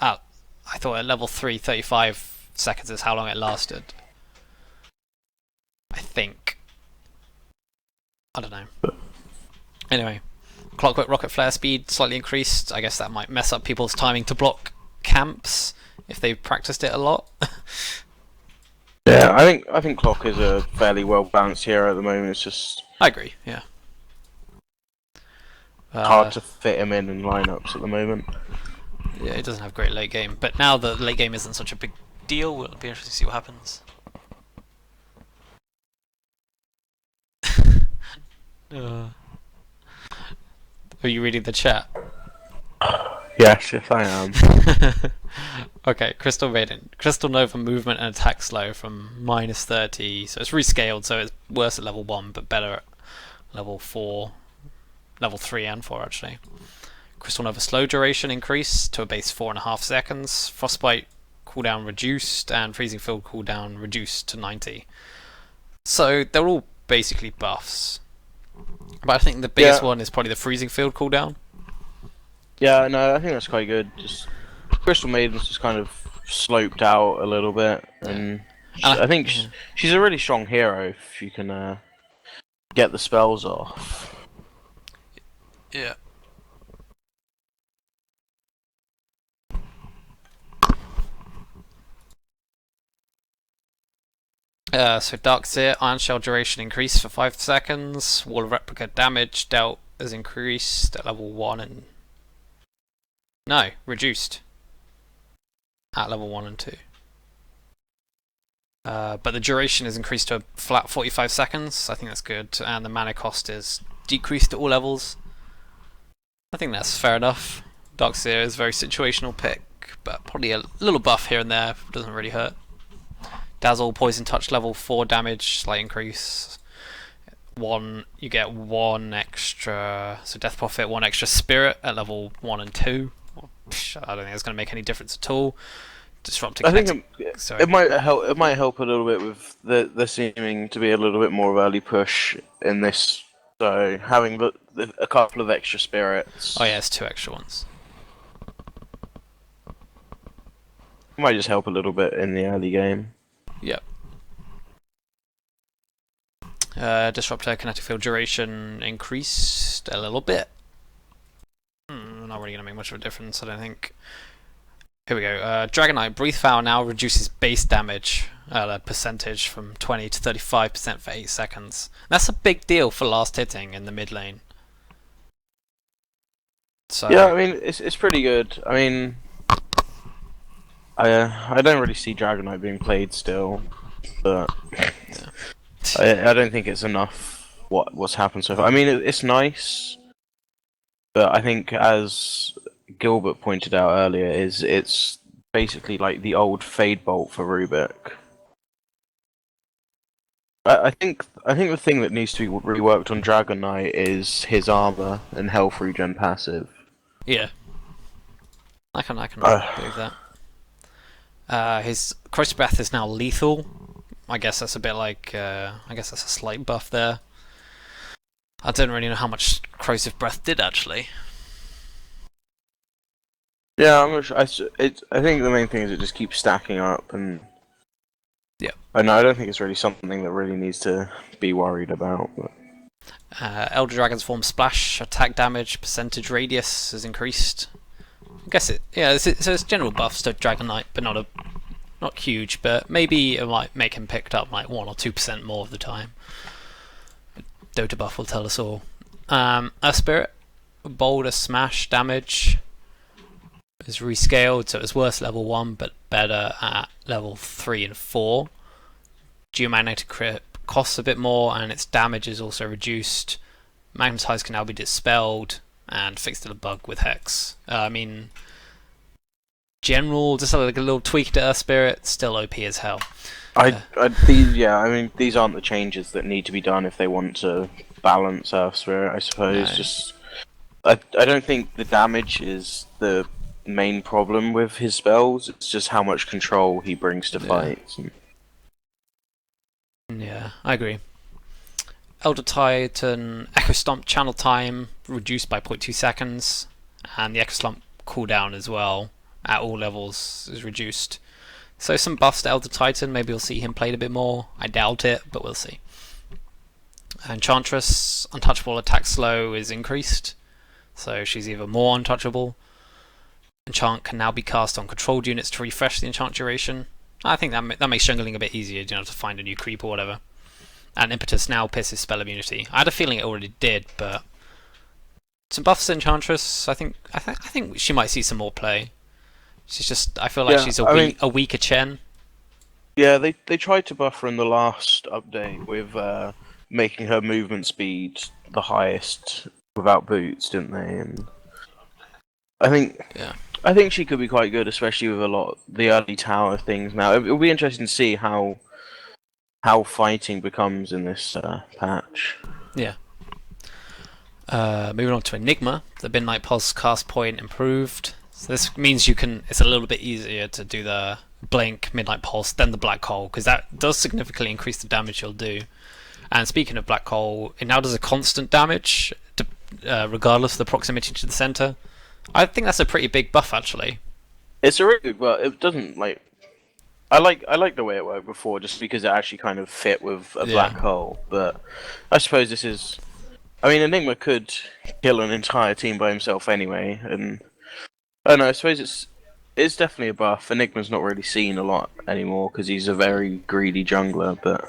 I thought at level 3, 35 seconds is how long it lasted. I think. I don't know. Anyway, Clockwork Rocket Flare speed slightly increased. I guess that might mess up people's timing to block camps if they've practiced it a lot. Yeah, I think Clock is a fairly well balanced hero at the moment. It's just I agree. Yeah. hard to fit him in lineups at the moment. Yeah, it doesn't have great late game, but now the late game isn't such a big deal. It'll be interesting to see what happens. Are you reading the chat? Yes, I am. Okay, Crystal Maiden. Crystal Nova movement and attack slow from -30, so it's rescaled, so it's worse at level 1, but better at level 4. Level 3 and 4, actually. Crystal Nova slow duration increased to a base 4.5 seconds. Frostbite cooldown reduced, and Freezing Field cooldown reduced to 90. So they're all basically buffs. But I think the biggest one is probably the Freezing Field cooldown. Yeah, no, I think that's quite good. Just Crystal Maiden's just kind of sloped out a little bit, and I think she's a really strong hero if you can get the spells off. Yeah. So Darkseer, Iron Shell duration increased for 5 seconds. Wall of Replica damage dealt has increased at level 1 and... No, reduced at level 1 and 2. But the duration is increased to a flat 45 seconds. I think that's good. And the mana cost is decreased at all levels. I think that's fair enough. Darkseer is a very situational pick, but probably a little buff here and there doesn't really hurt. Dazzle, Poison Touch level 4 damage, slight increase. You get 1 extra, so Death Prophet, 1 extra Spirit at level 1 and 2. I don't think it's going to make any difference at all. Disrupting. I think it might help. It might help a little bit with the seeming to be a little bit more of early push in this. So having a couple of extra spirits. Oh yeah, it's 2 extra ones. Might just help a little bit in the early game. Yep. Disruptor kinetic field duration increased a little bit. Not really going to make much of a difference, I don't think. Here we go. Dragonite Breathe Foul now reduces base damage percentage from 20 to 35% for 8 seconds. That's a big deal for last hitting in the mid lane. So yeah, I mean it's pretty good. I mean, I don't really see Dragonite being played still, but I don't think it's enough. What's happened so far? I mean, it's nice, but I think as Gilbert pointed out earlier, it's basically like the old Fade Bolt for Rubik. I think the thing that needs to be reworked on Dragon Knight is his armor and health regen passive. Yeah, I can Uh, believe that. His Corrosive Breath is now lethal. I guess that's a bit like I guess that's a slight buff there. I don't really know how much Corrosive Breath did actually. yeah, I'm not sure. I think the main thing is it just keeps stacking up, and Yeah. I don't think it's really something that really needs to be worried about. But... Elder Dragon's form splash, attack damage, percentage radius has increased. I guess so it's general buffs to Dragon Knight, but not huge, but maybe it might make him picked up like 1 or 2% more of the time. Dota buff will tell us all. Earth Spirit, Boulder Smash damage is rescaled, so it's worse level 1, but better at level 3 and 4. Geomagnetic Crypt costs a bit more, and its damage is also reduced. Magnetize can now be dispelled, and fixed to the bug with Hex. General, just like a little tweak to Earth Spirit, still OP as hell. these aren't the changes that need to be done if they want to balance Earth Spirit, I suppose. No. Just, I don't think the damage is the main problem with his spells. It's just how much control he brings to fights. Yeah, I agree. Elder Titan Echo Stomp channel time reduced by 0.2 seconds, and the Echo Stomp cooldown as well at all levels is reduced. So some buffs to Elder Titan. Maybe we'll see him played a bit more. I doubt it, but we'll see. Enchantress untouchable attack slow is increased, so she's even more untouchable. Enchant can now be cast on controlled units to refresh the enchant duration. I think that makes jungling a bit easier, to find a new creep or whatever. And Impetus now pisses spell immunity. I had a feeling it already did, but some buffs to Enchantress. I think she might see some more play. She's just, I feel like she's a weaker Chen. Yeah, they tried to buff her in the last update with making her movement speed the highest without boots, didn't they? And I think she could be quite good, especially with a lot of the early tower things. Now it'll be interesting to see how fighting becomes in this patch. Yeah. Moving on to Enigma, the Midnight Pulse cast point improved. So this means it's a little bit easier to do the Blink, Midnight Pulse, then the Black Hole, because that does significantly increase the damage you'll do. And speaking of Black Hole, it now does a constant damage, regardless of the proximity to the center. I think that's a pretty big buff, actually. It's a really good, well, it doesn't like. I like the way it worked before, just because it actually kind of fit with a black hole. But I suppose this is. I mean, Enigma could kill an entire team by himself anyway, and I don't know. I suppose it's definitely a buff. Enigma's not really seen a lot anymore because he's a very greedy jungler, but.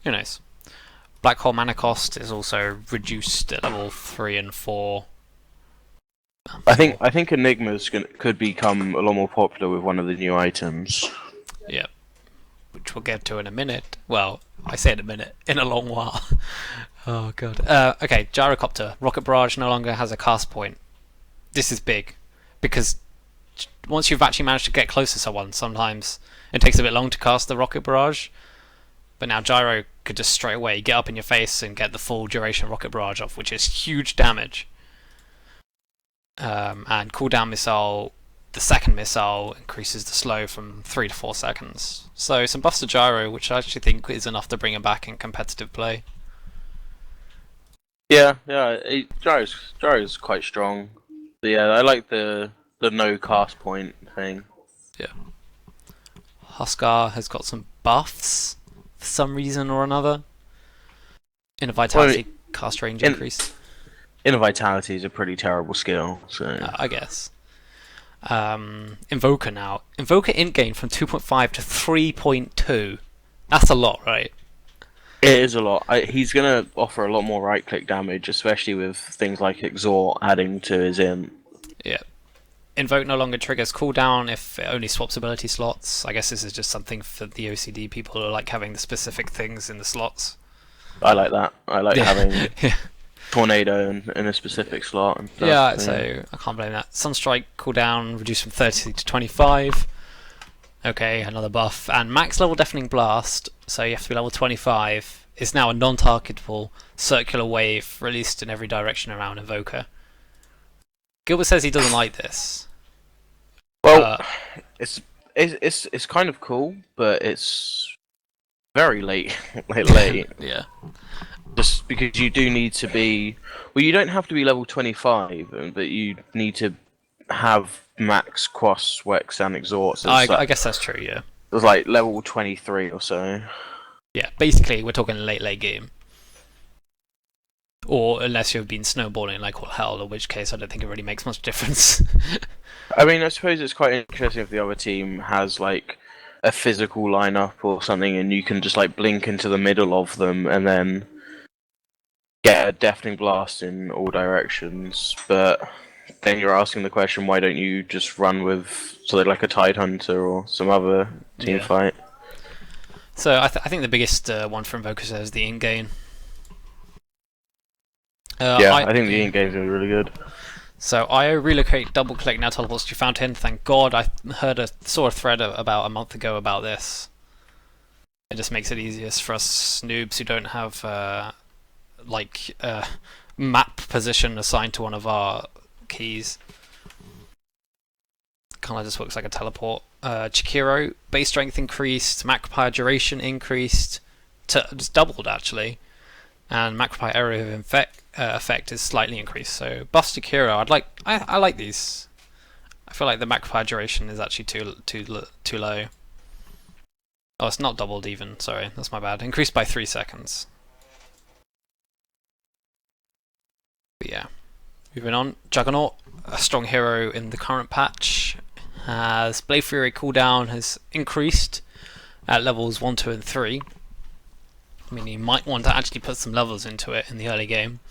Who knows? Black Hole mana cost is also reduced at level 3 and 4. I think Enigma's could become a lot more popular with one of the new items. Yeah, which we'll get to in a minute. Well, I say in a minute, in a long while. Oh god. Okay, Gyrocopter. Rocket Barrage no longer has a cast point. This is big, because once you've actually managed to get close to someone, sometimes it takes a bit long to cast the Rocket Barrage. But now Gyro could just straight away get up in your face and get the full duration Rocket Barrage off, which is huge damage. And cooldown missile, the second missile increases the slow from 3 to 4 seconds. So some buffs to Gyro, which I actually think is enough to bring him back in competitive play. Yeah, Gyro's quite strong. But yeah, I like the no cast point thing. Yeah. Huskar has got some buffs for some reason or another. In a Vitality cast range increase. Inner Vitality is a pretty terrible skill, so... I guess. Invoker now. Invoker int gain from 2.5 to 3.2. That's a lot, right? It is a lot. He's going to offer a lot more right-click damage, especially with things like Exhort adding to his int. Yeah. Invoke no longer triggers cooldown if it only swaps ability slots. I guess this is just something for the OCD people who like having the specific things in the slots. I like that. I like having... Tornado in a specific slot and stuff. Yeah, so I can't blame that. Sunstrike cooldown reduced from 30 to 25. Okay, another buff. And max level Deafening Blast, so you have to be level 25, is now a non-targetable circular wave released in every direction around Evoker. Gilbert says he doesn't like this. Well, it's kind of cool, but it's very late. late. Yeah. Just because you do need to be... Well, you don't have to be level 25, but you need to have max Quas, Wex, and Exhorts. I guess that's true, yeah. It was like level 23 or so. Yeah, basically we're talking late game. Or unless you've been snowballing like all hell, in which case I don't think it really makes much difference. I mean, I suppose it's quite interesting if the other team has like a physical lineup or something, and you can just like blink into the middle of them and then get a deafening blast in all directions. But then you're asking the question, why don't you just run with something like a Tide Hunter or some other team fight? So I think the biggest one for Invokers is the in-game. I think the in-game's going to be really good. So IO relocate, double click, now teleports to Fountain. Thank God, I saw a thread about a month ago about this. It just makes it easiest for us noobs who don't have map position assigned to one of our keys. Kind of just looks like a teleport. Chikiro, base strength increased, Macropire duration increased, just doubled actually, and Macropire area of effect is slightly increased. So buffs to Chikiro, I like these. I feel like the Macropire duration is actually too low. Oh, it's not doubled even. Sorry, that's my bad. Increased by 3 seconds. But yeah, moving on. Juggernaut, a strong hero in the current patch. As Blade Fury cooldown has increased at levels 1, 2 and 3. I mean, you might want to actually put some levels into it in the early game.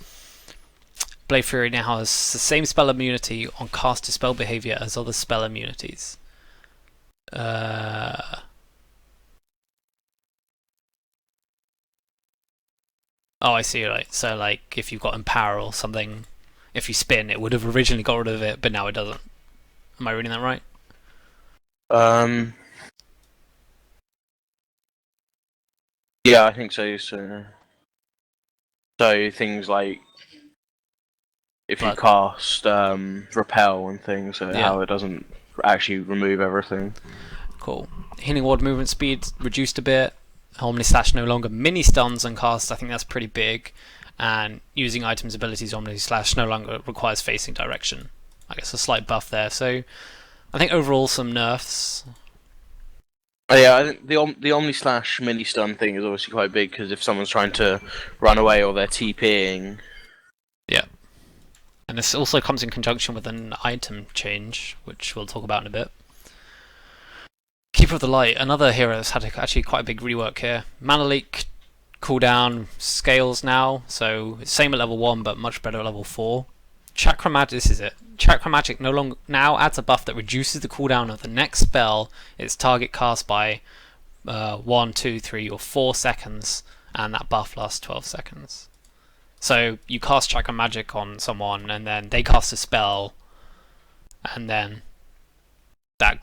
Blade Fury now has the same spell immunity on caster spell behavior as other spell immunities. Oh, I see, right. So, like, if you've got Empower or something, if you spin, it would have originally got rid of it, but now it doesn't. Am I reading that right? Yeah, I think so. So things like if you cast repel and things, how it doesn't actually remove everything. Cool. Healing ward movement speed reduced a bit. Omni Slash no longer mini stuns on cast. I think that's pretty big. And using items abilities, Omni Slash no longer requires facing direction. I guess a slight buff there. So I think overall some nerfs. Yeah, I think the Omni Slash mini stun thing is obviously quite big because if someone's trying to run away or they're TPing. Yeah. And this also comes in conjunction with an item change, which we'll talk about in a bit. Keeper of the Light, another hero that's had actually quite a big rework here. Mana Leak cooldown scales now, so it's same at level 1 but much better at level 4. Chakra Magic, this is it. Chakra Magic no longer now adds a buff that reduces the cooldown of the next spell its target cast by 1, 2, 3 or 4 seconds, and that buff lasts 12 seconds. So you cast Chakra Magic on someone and then they cast a spell, and then that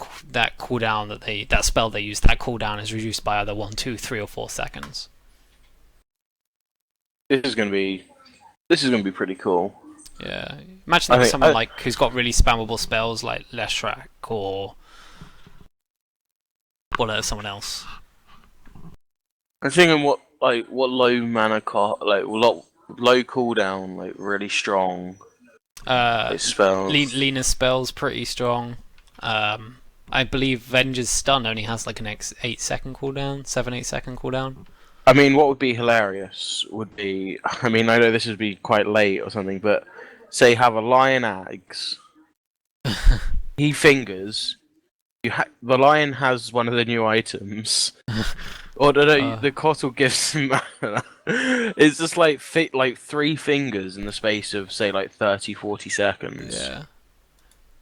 cooldown that spell they use, that cooldown is reduced by either 1, 2, 3 or 4 seconds. This is gonna be pretty cool. Yeah, imagine someone like who's got really spammable spells like Leshrac or someone else. I'm thinking what low mana low cooldown, like really strong. Spells. Lena's spells pretty strong. I believe Venge's stun only has like an 8 second cooldown, 7-8 second cooldown. I mean, what would be hilarious would be, I mean, I know this would be quite late or something, but say have a lion axe, he fingers, the lion has one of the new items, or the Cottle gives him mana. It's just like 3 fingers in the space of say like 30-40 seconds. Yeah.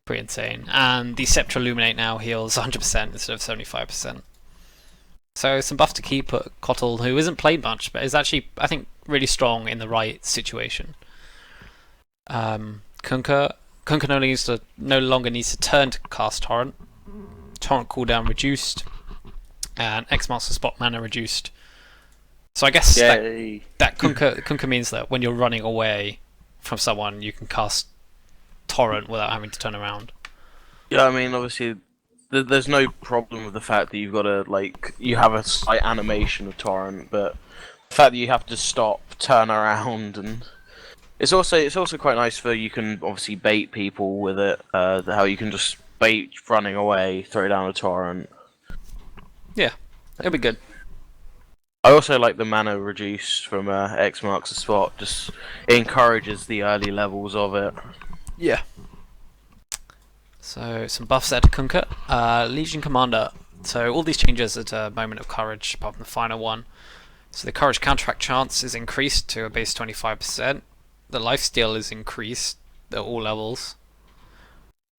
Pretty insane. And the Scepter Illuminate now heals 100% instead of 75%. So some buff to keep at Cottle, who isn't played much, but is actually, I think, really strong in the right situation. Kunkka no longer needs to turn to cast Torrent. torrent cooldown reduced, and X marks the spot mana reduced. So I guess that Kunkka means that when you're running away from someone, you can cast torrent without having to turn around. Yeah, I mean, obviously, there's no problem with the fact that you've got to, you have a slight animation of torrent, but the fact that you have to stop, turn around, and it's also quite nice for you can obviously bait people with it. How you can just bait running away, throw down a torrent. Yeah, it'll be good. I also like the mana reduced from X marks the spot. Just it encourages the early levels of it. Yeah. So some buffs there to Kunkka. Legion Commander. So all these changes at a moment of courage, apart from the final one. So the courage counteract chance is increased to a base 25%. The lifesteal is increased at all levels.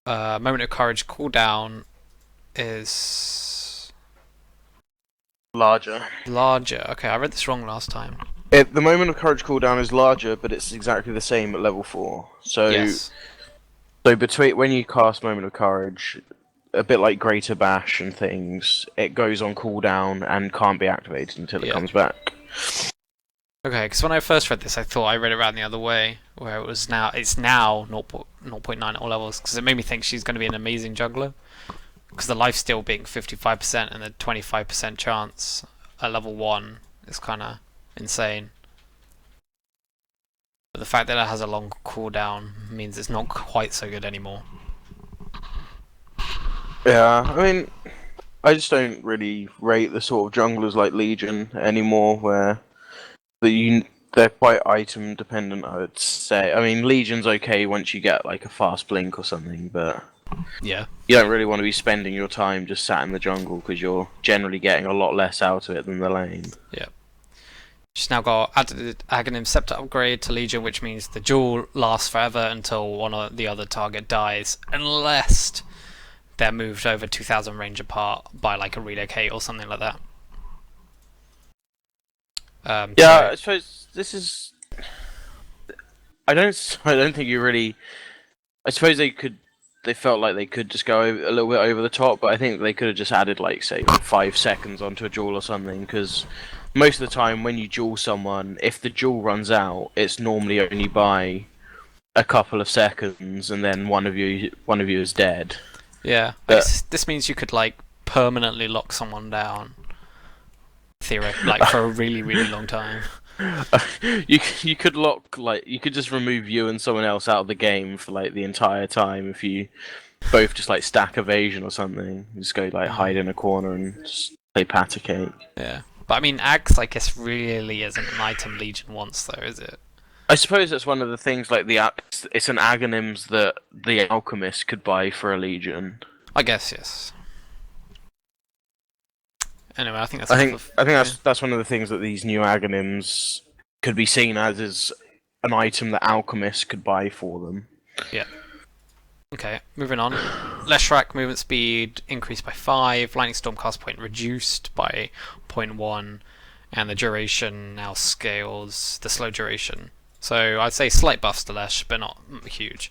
Moment of courage cooldown is larger. Okay, I read this wrong last time. The moment of courage cooldown is larger, but it's exactly the same at level 4. So, yes. So between when you cast moment of courage, a bit like Greater Bash and things, it goes on cooldown and can't be activated until it comes back. Okay, because when I first read this, I thought I read it around the other way, where it's now 0.9 at all levels, because it made me think she's going to be an amazing juggler. Because the lifesteal being 55% and the 25% chance at level 1 is kind of insane. But the fact that it has a long cooldown means it's not quite so good anymore. Yeah, I mean, I just don't really rate the sort of junglers like Legion anymore, where they're quite item dependent, I would say. I mean, Legion's okay once you get like a fast blink or something, but yeah, you don't really want to be spending your time just sat in the jungle because you're generally getting a lot less out of it than the lane. Yeah. She's now got added Aghanim Scepter upgrade to Legion, which means the duel lasts forever until one or the other target dies, unless they're moved over 2,000 range apart by like a relocate or something like that. Yeah, I suppose this is. I don't think you really. I suppose they felt like they could just go a little bit over the top, but I think they could have just added like say 5 seconds onto a duel or something, because most of the time when you duel someone, if the duel runs out, it's normally only by a couple of seconds, and then one of you is dead. Yeah, but this means you could like permanently lock someone down, theoretically, like for a really really long time. You could lock you could just remove you and someone else out of the game for like the entire time if you both just like stack evasion or something. Just go like hide in a corner and just play patty cake. Yeah, but I mean, Axe I guess really isn't an item Legion wants though, is it? I suppose that's one of the things, like it's an Aghanims that the Alchemist could buy for a Legion. I guess yes. Anyway, I think that's one of the things that these new Aghanims could be seen as is an item that Alchemists could buy for them. Yeah. Okay, moving on. Leshrac movement speed increased by 5, Lightning Storm cast point reduced by 0.1, and the duration now scales the slow duration. So I'd say slight buffs to Lesh, but not huge.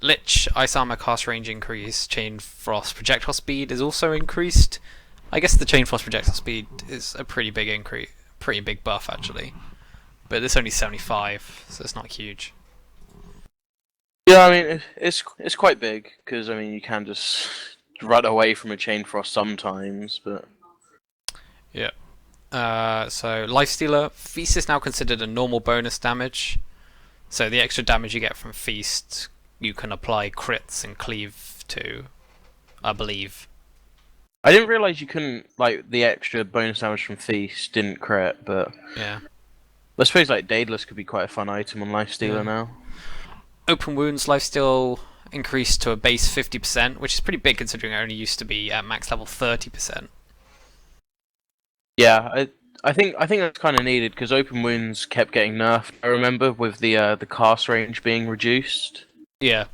Lich, Ice Armor cast range increase, Chain Frost projectile speed is also increased. I guess the Chain Frost projectile speed is a pretty big increase, pretty big buff actually. But it's only 75, so it's not huge. Yeah, I mean it's quite big because I mean you can just run away from a Chain Frost sometimes, but yeah. So Lifestealer, Feast is now considered a normal bonus damage. So the extra damage you get from Feast, you can apply crits and cleave to, I believe. I didn't realise you couldn't, like, the extra bonus damage from Feast didn't crit, but yeah. I suppose like Daedalus could be quite a fun item on Lifestealer now. Open Wounds Lifesteal increased to a base 50%, which is pretty big considering it only used to be at max level 30%. Yeah, I think that's kind of needed because Open Wounds kept getting nerfed. I remember with the cast range being reduced. Yeah.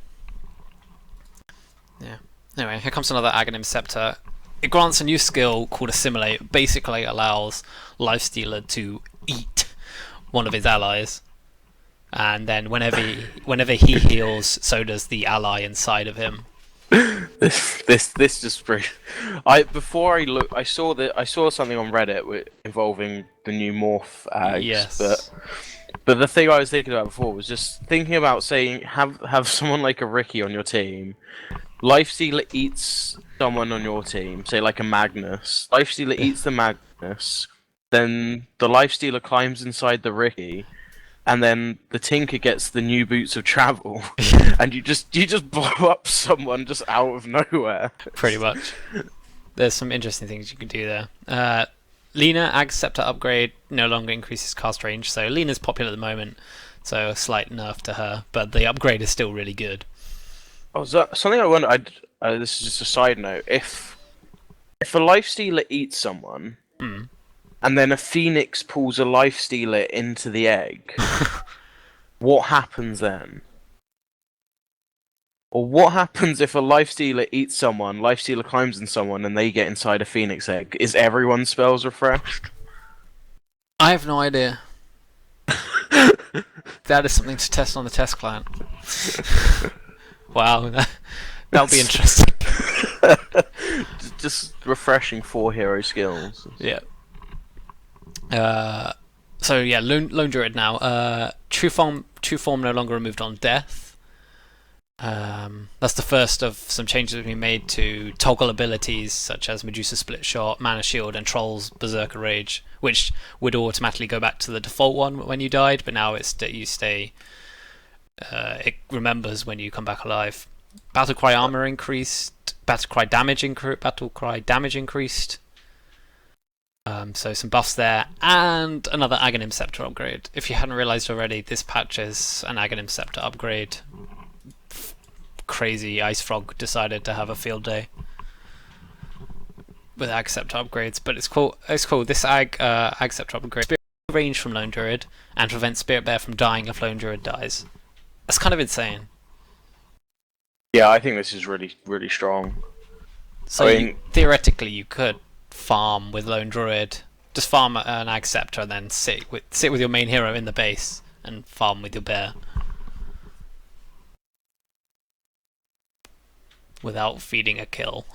Yeah. Anyway, here comes another Aghanim Scepter. It grants a new skill called Assimilate. Basically allows Lifestealer to eat one of his allies, and then whenever he heals, so does the ally inside of him. This just I before I look I saw something on Reddit involving the new morph ags, Yes. but the thing I was thinking about before was just thinking about saying have someone like a Ricky on your team. Lifestealer eats someone on your team, say like a Magnus. Lifestealer eats the Magnus, then the Lifestealer climbs inside the Ricky, and then the Tinker gets the new boots of travel, and you just blow up someone just out of nowhere. Pretty much. There's some interesting things you can do there. Lina, Ag Scepter upgrade, no longer increases cast range, so Lina's popular at the moment, so a slight nerf to her, but the upgrade is still really good. Oh, something I wonder. This is just a side note. If a Lifestealer eats someone, Mm. and then a Phoenix pulls a Lifestealer into the egg, what happens then? Or what happens if a Lifestealer eats someone, Lifestealer climbs in someone, and they get inside a Phoenix egg? Is everyone's spells refreshed? I have no idea. That is something to test on the test client. Wow, that'll be interesting. Just refreshing 4 hero skills. Yeah. So yeah, Lone Druid now. True form no longer removed on death. That's the first of some changes we made to toggle abilities such as Medusa Split Shot, Mana Shield, and Troll's Berserker Rage, which would automatically go back to the default one when you died, but now it's that you stay. It remembers when you come back alive. Battlecry armor increased. Battlecry damage increased. So some buffs there, and another Aghanim Scepter upgrade. If you hadn't realised already, this patch is an Aghanim Scepter upgrade. Crazy Ice Frog decided to have a field day with Ag Scepter upgrades, but it's cool. It's cool. This Ag Scepter upgrade spirit range from Lone Druid and prevents Spirit Bear from dying if Lone Druid dies. That's kind of insane. Yeah, I think this is really, really strong. So theoretically, you could farm with Lone Druid, just farm an Ag Scepter, and then sit with your main hero in the base and farm with your bear without feeding a kill.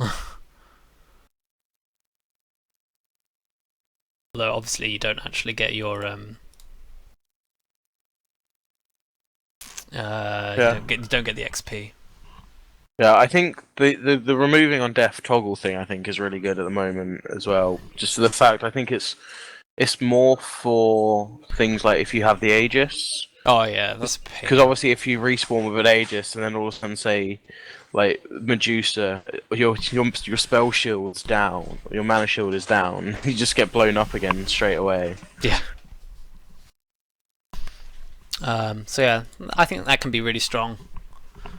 Although obviously you don't actually get your you don't get the XP. Yeah, I think the removing on death toggle thing I think is really good at the moment as well. Just the fact I think it's more for things like if you have the Aegis. Oh yeah, that's because obviously if you respawn with an Aegis and then all of a sudden say like Medusa, your spell shield's down, your mana shield is down, you just get blown up again straight away. Yeah. So yeah, I think that can be really strong.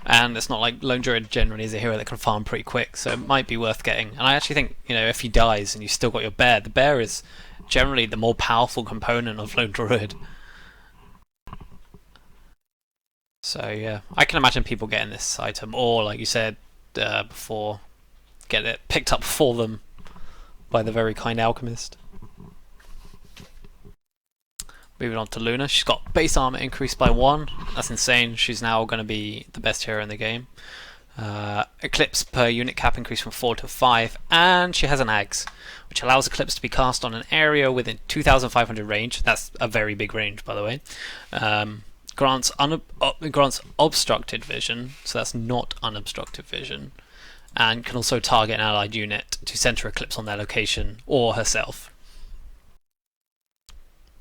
And it's not like Lone Druid generally is a hero that can farm pretty quick, so it might be worth getting. And I actually think, if he dies and you've still got your bear, the bear is generally the more powerful component of Lone Druid. So yeah, I can imagine people getting this item, or like you said before, get it picked up for them by the very kind alchemist. Moving on to Luna, she's got base armor increased by 1. That's insane. She's now going to be the best hero in the game. Eclipse per unit cap increased from 4 to 5, and she has an Ags, which allows Eclipse to be cast on an area within 2,500 range. That's a very big range, by the way. Grants obstructed vision, so that's not unobstructed vision, and can also target an allied unit to center Eclipse on their location or herself.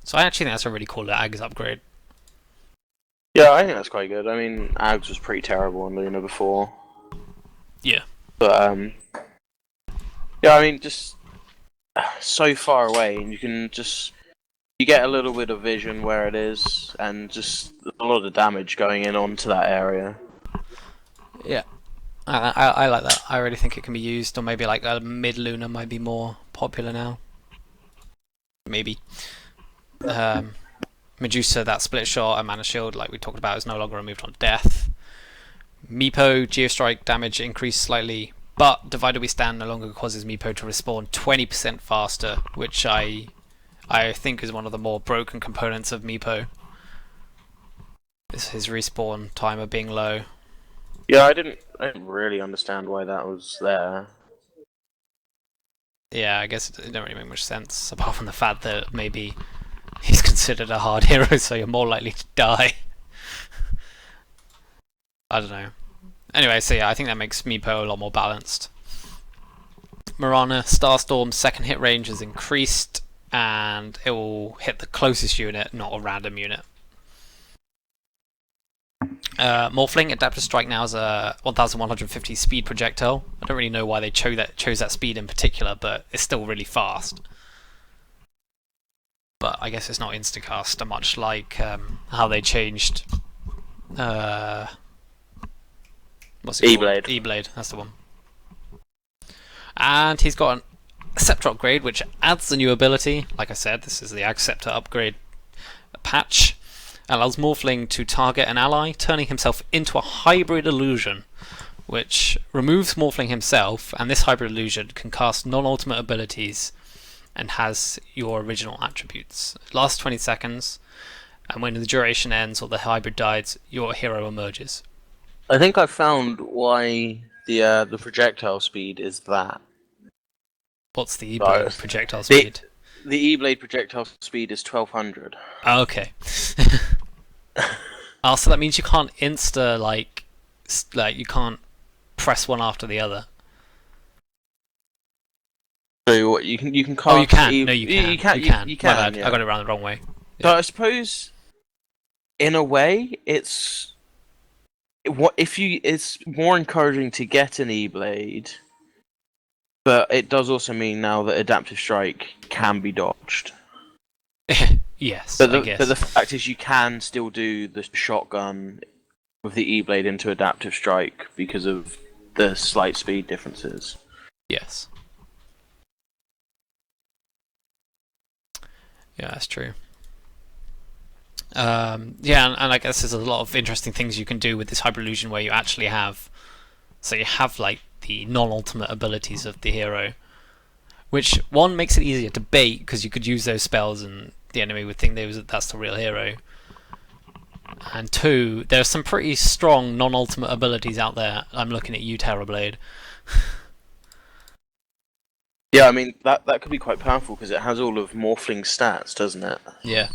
So I actually think that's a really cool Ags upgrade. Yeah, I think that's quite good. I mean, Ags was pretty terrible on Luna before. Yeah. But, yeah, I mean, just so far away, and you get a little bit of vision where it is, and just a lot of damage going in onto that area. Yeah. I like that. I really think it can be used, or maybe like a mid-Luna might be more popular now. Maybe. Medusa, that split shot and mana shield, like we talked about, is no longer removed on death. Meepo, Geostrike damage increased slightly, but Divided We Stand no longer causes Meepo to respawn 20% faster, which I think is one of the more broken components of Meepo. Is his respawn timer being low. Yeah, I didn't really understand why that was there. Yeah, I guess it don't really make much sense, apart from the fact that maybe he's considered a hard hero, so you're more likely to die. I don't know. Anyway, so yeah, I think that makes Meepo a lot more balanced. Mirana, Starstorm's second hit range is increased, and it will hit the closest unit, not a random unit. Morphling, Adaptive Strike now is a 1150 speed projectile. I don't really know why they chose that speed in particular, but it's still really fast. But I guess it's not instacast, much like how they changed. What's it E-Blade. called? E-Blade, that's the one. And he's got a Scepter upgrade, which adds a new ability. Like I said, this is the Scepter upgrade patch. Allows Morphling to target an ally, turning himself into a hybrid illusion, which removes Morphling himself, and this hybrid illusion can cast non-ultimate abilities and has your original attributes. It lasts 20 seconds, and when the duration ends or the hybrid dies, your hero emerges. I think I found why the projectile speed is that. What's the E-Blade projectile speed? The E-Blade projectile speed is 1200. Oh, okay. So that means you can't like you can't press one after the other. So what you can cast? Oh, you can. No, you can. You can. My bad. Yeah. I got it around the wrong way. Yeah. So I suppose, in a way, it's more encouraging to get an E-Blade, but it does also mean now that Adaptive Strike can be dodged. Yes, but I guess. But the fact is, you can still do the shotgun with the E-Blade into Adaptive Strike because of the slight speed differences. Yes. Yeah, that's true. Yeah, and I guess there's a lot of interesting things you can do with this hybrid illusion where you actually have, so you have like the non-ultimate abilities of the hero, which one makes it easier to bait because you could use those spells and the enemy would think that's the real hero. And two, there are some pretty strong non-ultimate abilities out there. I'm looking at you, Terrorblade. Yeah, I mean that could be quite powerful because it has all of Morphling stats, doesn't it? Yeah.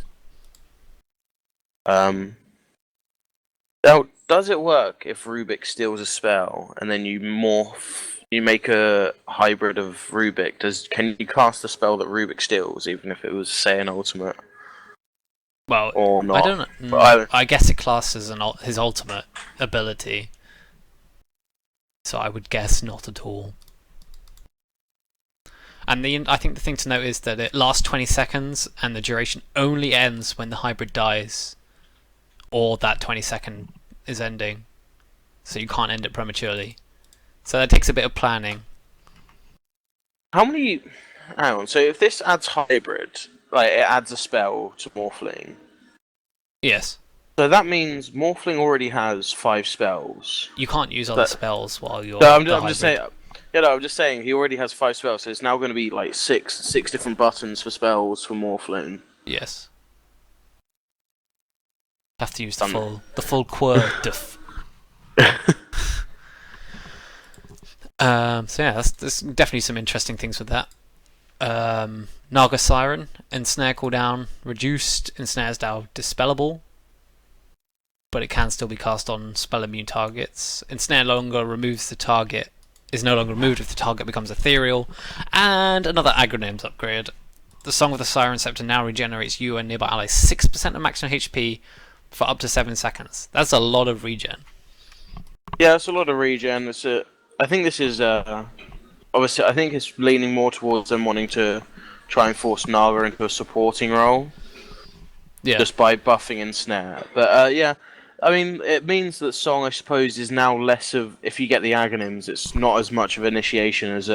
Now, does it work if Rubik steals a spell and then you make a hybrid of Rubik? Can you cast the spell that Rubik steals, even if it was, say, an ultimate? Well, or not? I don't know. I guess it classes his ultimate ability, so I would guess not at all. And I think the thing to note is that it lasts 20 seconds, and the duration only ends when the hybrid dies, or that 20-second is ending. So you can't end it prematurely. So that takes a bit of planning. Hang on, so if this adds hybrid, like it adds a spell to Morphling. Yes. So that means Morphling already has 5 spells. You can't use other spells while you're. No, I'm just saying. Yeah, no, I'm just saying he already has 5 spells, so it's now going to be like six different buttons for spells for Morphling. Yes. Have to use the full quirk. So yeah, there's definitely some interesting things with that. Naga Siren, Ensnare cooldown reduced. Ensnare is now dispellable, but it can still be cast on spell immune targets. Ensnare is no longer removed if the target becomes ethereal. And another Agronyms upgrade. The Song of the Siren Scepter now regenerates you and nearby allies 6% of maximum HP for up to 7 seconds. That's a lot of regen. Yeah, it's a lot of regen. I think this is obviously I think it's leaning more towards them wanting to try and force Naga into a supporting role. Yeah. Just by buffing Ensnare. But yeah, I mean it means that Song, I suppose, is now less of, if you get the Agronyms, it's not as much of initiation as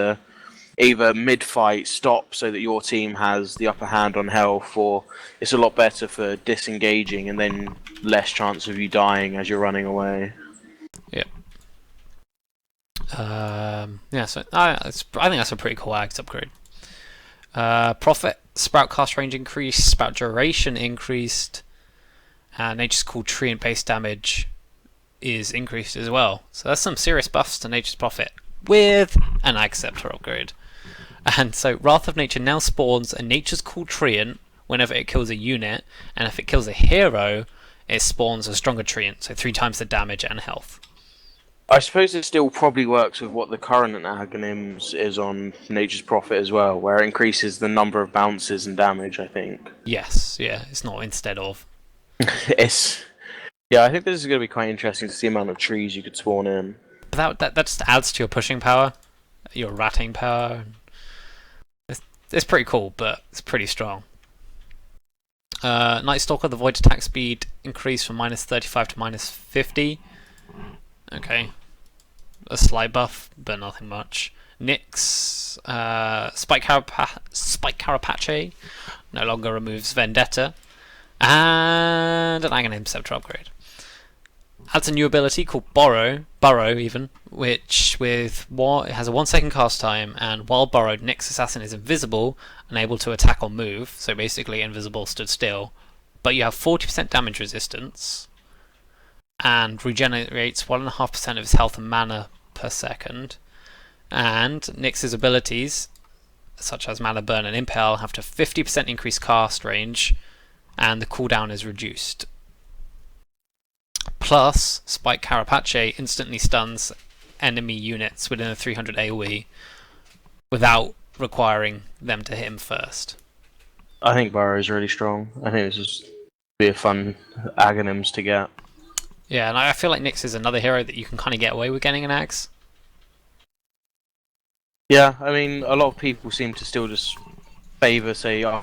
either mid-fight stop so that your team has the upper hand on health, or it's a lot better for disengaging and then less chance of you dying as you're running away. Yeah. Yeah, so I think that's a pretty cool Ags upgrade. Prophet, Sprout cast range increased, Sprout duration increased, and Nature's Cool Tree and base damage is increased as well. So that's some serious buffs to Nature's Prophet with an Ag Scepter upgrade. And so Wrath of Nature now spawns a Nature's Call Treant whenever it kills a unit, and if it kills a hero, it spawns a stronger Treant, so 3 times the damage and health. I suppose it still probably works with what the current Aghanims is on Nature's Prophet as well, where it increases the number of bounces and damage, I think. Yes, yeah, it's not instead of. Yeah, I think this is going to be quite interesting to see the amount of trees you could spawn in. That just adds to your pushing power, your ratting power. It's pretty cool, but it's pretty strong. Night Stalker, the void attack speed increased from -35 to -50. Okay. A slight buff, but nothing much. Nyx, Spike Carapace no longer removes Vendetta. And an Aghanim Scepter upgrade. Adds a new ability called Burrow even, which it has a 1-second cast time, and while burrowed, Nyx Assassin is invisible, unable to attack or move, so basically invisible, stood still. But you have 40% damage resistance, and regenerates 1.5% of his health and mana per second. And Nyx's abilities, such as Mana Burn and Impale, have to 50% increased cast range, and the cooldown is reduced. Plus, Spike Carapace instantly stuns enemy units within a 300 AoE without requiring them to hit him first. I think Burrow is really strong. I think this is be a fun Aghanims to get. Yeah, and I feel like Nyx is another hero that you can kind of get away with getting an axe. Yeah, I mean, a lot of people seem to still just favour, say, I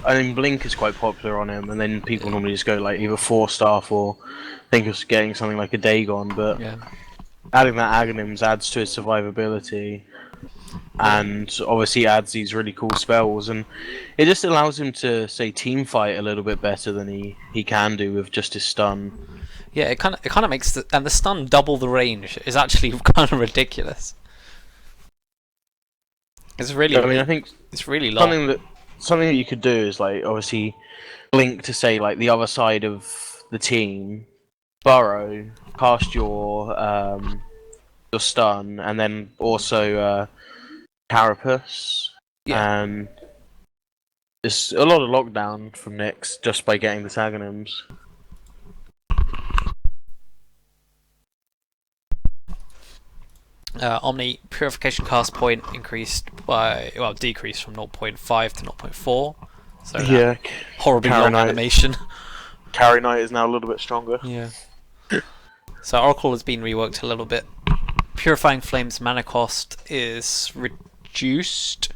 mean, Blink is quite popular on him, and then people normally just go like either 4-staff or think of getting something like a Dagon, but yeah. Adding that Aghanims adds to his survivability, and obviously adds these really cool spells, and it just allows him to, say, team fight a little bit better than he can do with just his stun. Yeah, it kind of makes the stun double the range is actually kind of ridiculous. It's really. I mean, I think it's really long. Something that you could do is like obviously Blink to, say, like the other side of the team, burrow, cast your stun, and then also Carapace, and there's a lot of lockdown from Nyx just by getting the Aghanims. Omni Purification cast point decreased from 0.5 to 0.4. So yeah, horribly long animation. Carry Knight is now a little bit stronger. Yeah. So Oracle has been reworked a little bit. Purifying Flame's mana cost is reduced.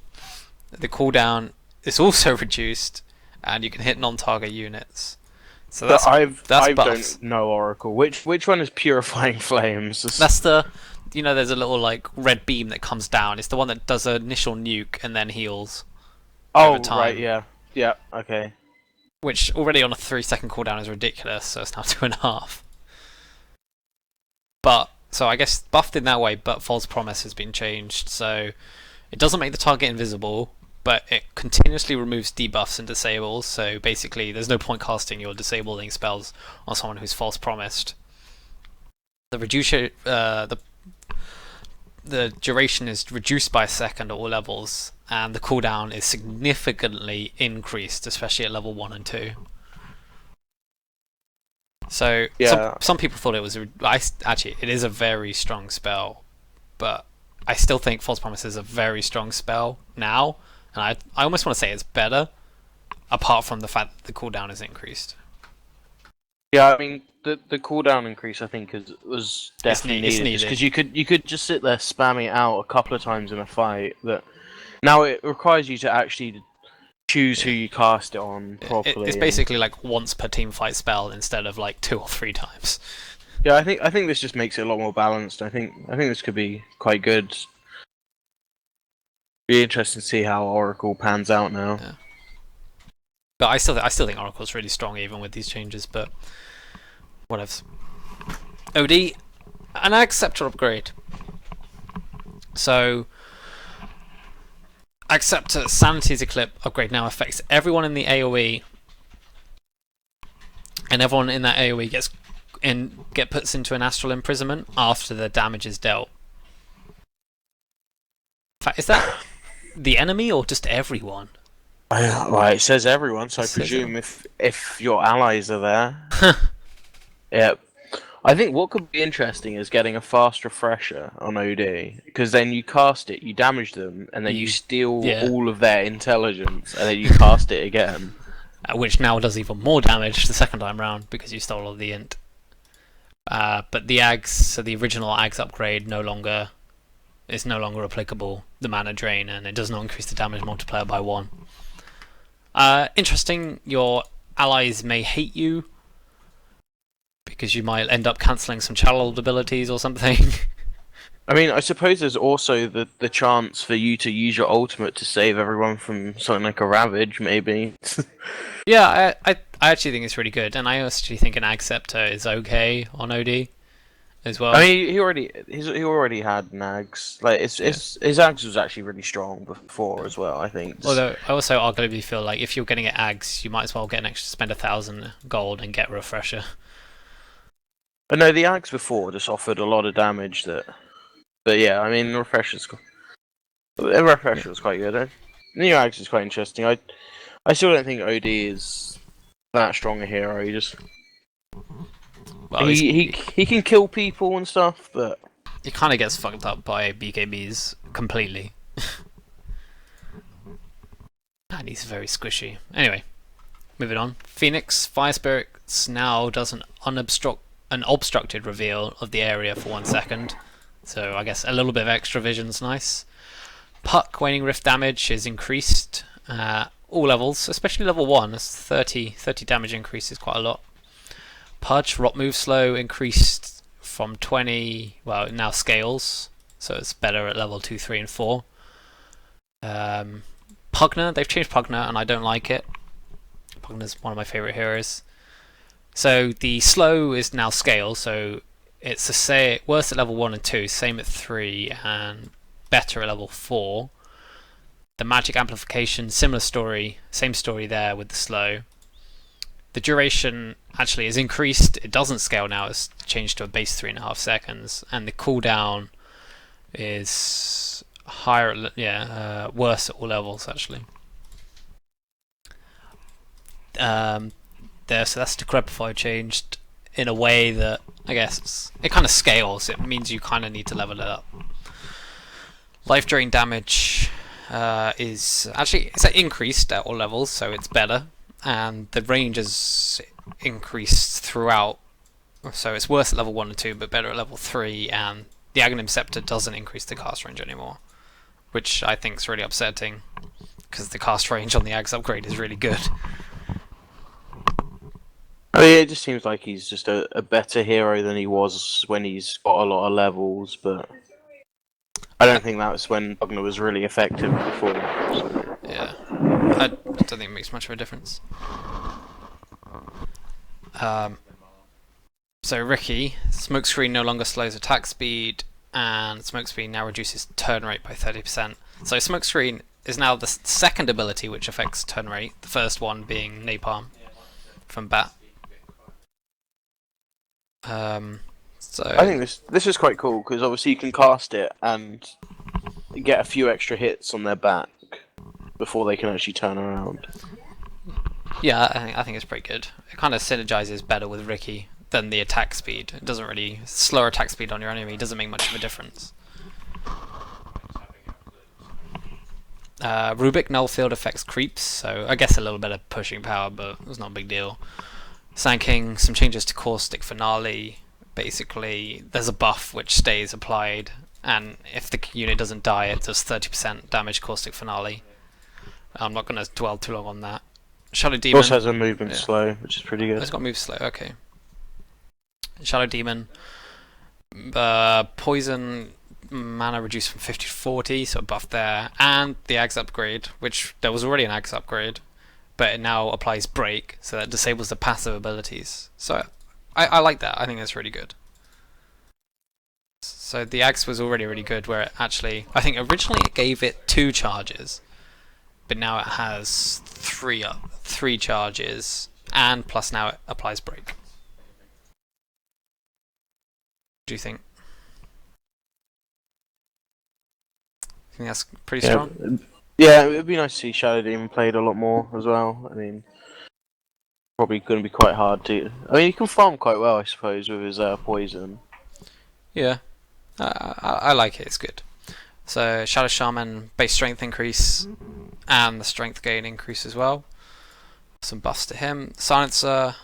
The cooldown is also reduced, and you can hit non-target units. So that's I buffs. don't know Oracle. Which one is Purifying Flames? That's the, there's a little like red beam that comes down. It's the one that does an initial nuke and then heals. Over time. Right, yeah, okay. Which already on a 3-second cooldown is ridiculous, so it's now 2.5. But so I guess buffed in that way, but False Promise has been changed, so it doesn't make the target invisible, but it continuously removes debuffs and disables. So basically, there's no point casting your disabling spells on someone who's False Promised. The duration is reduced by a second at all levels, and the cooldown is significantly increased, especially at level 1 and 2. So some people thought it was actually it is a very strong spell, but I still think False Promise is a very strong spell now, and I almost want to say it's better, apart from the fact that the cooldown is increased. Yeah, I mean the cooldown increase I think was definitely needed because you could just sit there spamming it out a couple of times in a fight. That now it requires you to actually choose who you cast it on properly. It's basically like once per team fight spell instead of like 2 or 3 times. Yeah, I think this just makes it a lot more balanced. I think this could be quite good. Be interesting to see how Oracle pans out now. Yeah. But I still think Oracle's really strong even with these changes. But whatever. OD, an Ag Scepter upgrade. So Ag Scepter Sanity's Eclipse upgrade now affects everyone in the AoE, and everyone in that AoE gets get puts into an astral imprisonment after the damage is dealt. In fact, is that the enemy or just everyone? Well, it says everyone, so I presume if your allies are there. Yeah. I think what could be interesting is getting a fast refresher on OD, because then you cast it, you damage them, and then you steal all of their intelligence, and then you cast it again. Which now does even more damage the second time round because you stole all the int. But the Ags, so the original Ags upgrade is no longer applicable, the mana drain, and it does not increase the damage multiplier by 1. Interesting, your allies may hate you because you might end up cancelling some channeled abilities or something. I mean, I suppose there's also the chance for you to use your ultimate to save everyone from something like a Ravage, maybe. Yeah, I actually think it's really good, and I actually think an Agceptor is okay on OD as well. I mean, he already had Nags. Like his Ags was actually really strong before as well. I think. Although I also arguably feel like if you're getting at Ags, you might as well get an extra spend 1,000 gold and get a refresher. But no, the Ags before just offered a lot of damage. But yeah, I mean, the refresher was quite good. The new Ags is quite interesting. I still don't think OD is that strong a hero. He can kill people and stuff, but he kind of gets fucked up by BKBs completely. And he's very squishy. Anyway, moving on. Phoenix Fire Spirits now does an obstructed reveal of the area for 1 second. So I guess a little bit of extra vision's nice. Puck Waning Rift damage is increased all levels, especially level 1. That's 30 damage increase is quite a lot. Pudge Rot Move Slow increased from 20, well, it now scales, so it's better at level 2, 3, and 4. Pugner, they've changed Pugner, and I don't like it. Pugner's one of my favourite heroes. So the slow is now scale, so it's worse at level 1 and 2, same at 3, and better at level 4. The magic amplification, similar story, same story there with the slow. The duration actually is increased, it doesn't scale now, it's changed to a base 3.5 seconds, and the cooldown is higher, worse at all levels actually. So that's Decrepify changed in a way that I guess it kind of scales. It means you kind of need to level it up. Life drain damage is increased at all levels, so it's better, and the range is increased throughout. So it's worse at level 1 and 2, but better at level 3. And the Aghanim Scepter doesn't increase the cast range anymore, which I think is really upsetting because the cast range on the Ags upgrade is really good. I mean, it just seems like he's just a better hero than he was when he's got a lot of levels, but I don't think that was when Pugner was really effective before. So. Yeah, I don't think it makes much of a difference. So Ricky, Smokescreen no longer slows attack speed, and Smokescreen now reduces turn rate by 30%. So Smokescreen is now the second ability which affects turn rate, the first one being Napalm from Bat. So I think this is quite cool because obviously you can cast it and get a few extra hits on their back before they can actually turn around. Yeah, I think it's pretty good. It kind of synergizes better with Ricky than the attack speed. It doesn't really slower attack speed on your enemy doesn't make much of a difference. Rubik Nullfield affects creeps, so I guess a little bit of pushing power, but it's not a big deal. Sand King, some changes to Caustic Finale. Basically, there's a buff which stays applied, and if the unit doesn't die, it does 30% damage Caustic Finale. I'm not going to dwell too long on that. Shadow Demon also has a movement slow, which is pretty good. It's got move slow, okay. Shadow Demon, poison mana reduced from 50 to 40, so a buff there, and the Axe upgrade, which there was already an Axe upgrade, but it now applies Break, so that disables the passive abilities. So I like that. I think that's really good. So the Axe was already really good, where it actually, I think originally it gave it 2 charges, but now it has 3 charges, and plus now it applies Break. do you think? I think that's pretty strong. Yeah, it'd be nice to see Shadow Demon played a lot more as well. I mean, probably going to be quite hard to. I mean, he can farm quite well, I suppose, with his poison. Yeah, I like it. It's good. So Shadow Shaman base strength increase and the strength gain increase as well. Some buffs to him. Silencer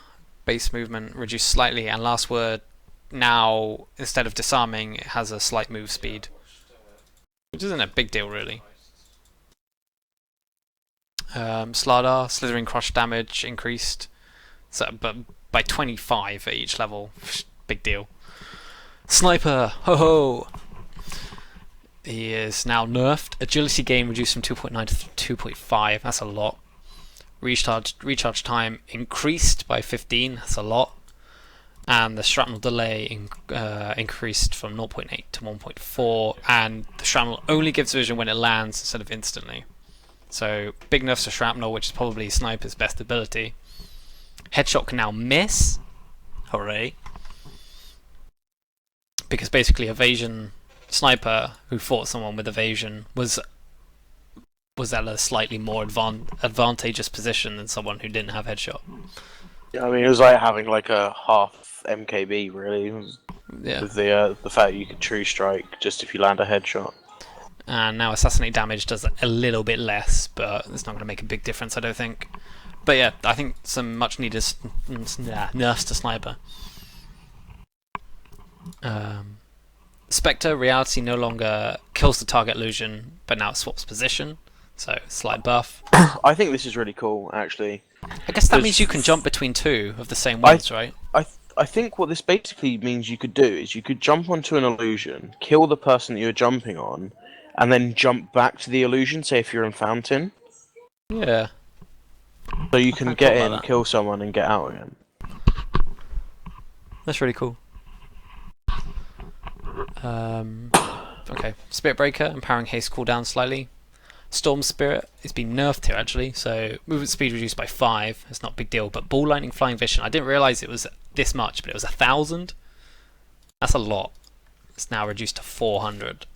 base movement reduced slightly, and last word now instead of disarming it has a slight move speed, which isn't a big deal really. Slardar slithering crush damage increased, so but by 25 at each level. Big deal. Sniper, ho ho. He is now nerfed. Agility gain reduced from 2.9 to 2.5. That's a lot. Recharge time increased by 15. That's a lot. And the shrapnel delay increased from 0.8 to 1.4. And the shrapnel only gives vision when it lands instead of instantly. So big nerfs to shrapnel, which is probably Sniper's best ability. Headshot can now miss. Hooray. Because basically evasion Sniper who fought someone with evasion was at a slightly more advantageous position than someone who didn't have headshot. Yeah, I mean, it was like having like a half MKB really. Yeah. With the fact you could true strike just if you land a headshot. And now assassinate damage does a little bit less, but it's not going to make a big difference, I don't think. But yeah, I think some much needed nerfs to Sniper. Spectre Reality no longer kills the target illusion, but now it swaps position, so slight buff. I think this is really cool, actually. I guess that means you can jump between two of the same ones, right? I think what this basically means you could do is you could jump onto an illusion, kill the person that you're jumping on, and then jump back to the illusion, say if you're in Fountain. Yeah. So you can get in, kill someone, and get out again. That's really cool. Okay, Spirit Breaker, empowering haste cooldown slightly. Storm Spirit is being nerfed here actually, so movement speed reduced by 5. It's not a big deal, but Ball Lightning Flying Vision, I didn't realise it was this much, but it was 1,000. That's a lot. It's now reduced to 400.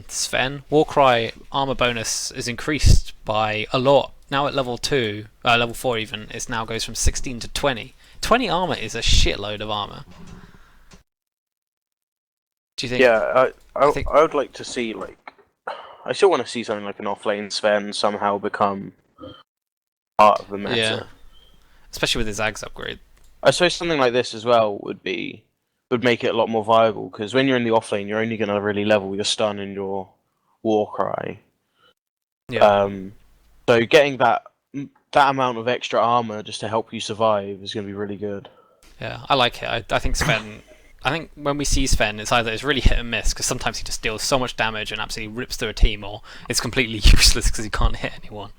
Sven, Warcry armor bonus is increased by a lot. Now at level 4 even, it now goes from 16 to 20. 20 armor is a shitload of armor. Do you think? Yeah, I would like to see, like, I still want to see something like an offlane Sven somehow become part of the meta. Yeah. Especially with his Ags upgrade. I suppose something like this as well would make it a lot more viable, because when you're in the offlane, you're only going to really level your stun and your Warcry. Yeah. So getting that amount of extra armor just to help you survive is going to be really good. Yeah, I like it. I think Sven. I think when we see Sven, it's really hit and miss, because sometimes he just deals so much damage and absolutely rips through a team, or it's completely useless because he can't hit anyone.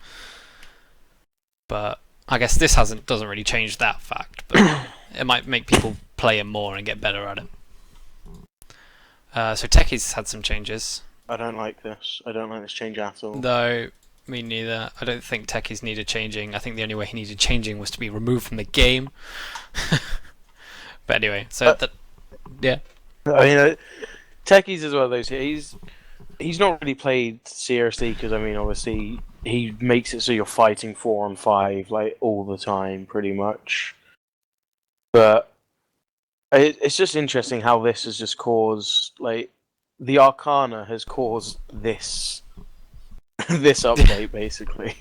But I guess this doesn't really change that fact, but it might make people play him more and get better at it. So Techie's had some changes. I don't like this. I don't like this change at all. No, me neither. I don't think Techie's needed changing. I think the only way he needed changing was to be removed from the game. But anyway, so yeah. I mean, Techie's is one of those. He's not really played seriously because, I mean, obviously he makes it so you're fighting 4 on 5 like all the time, pretty much. But it's just interesting how this has just caused, like, the Arcana has caused this update basically.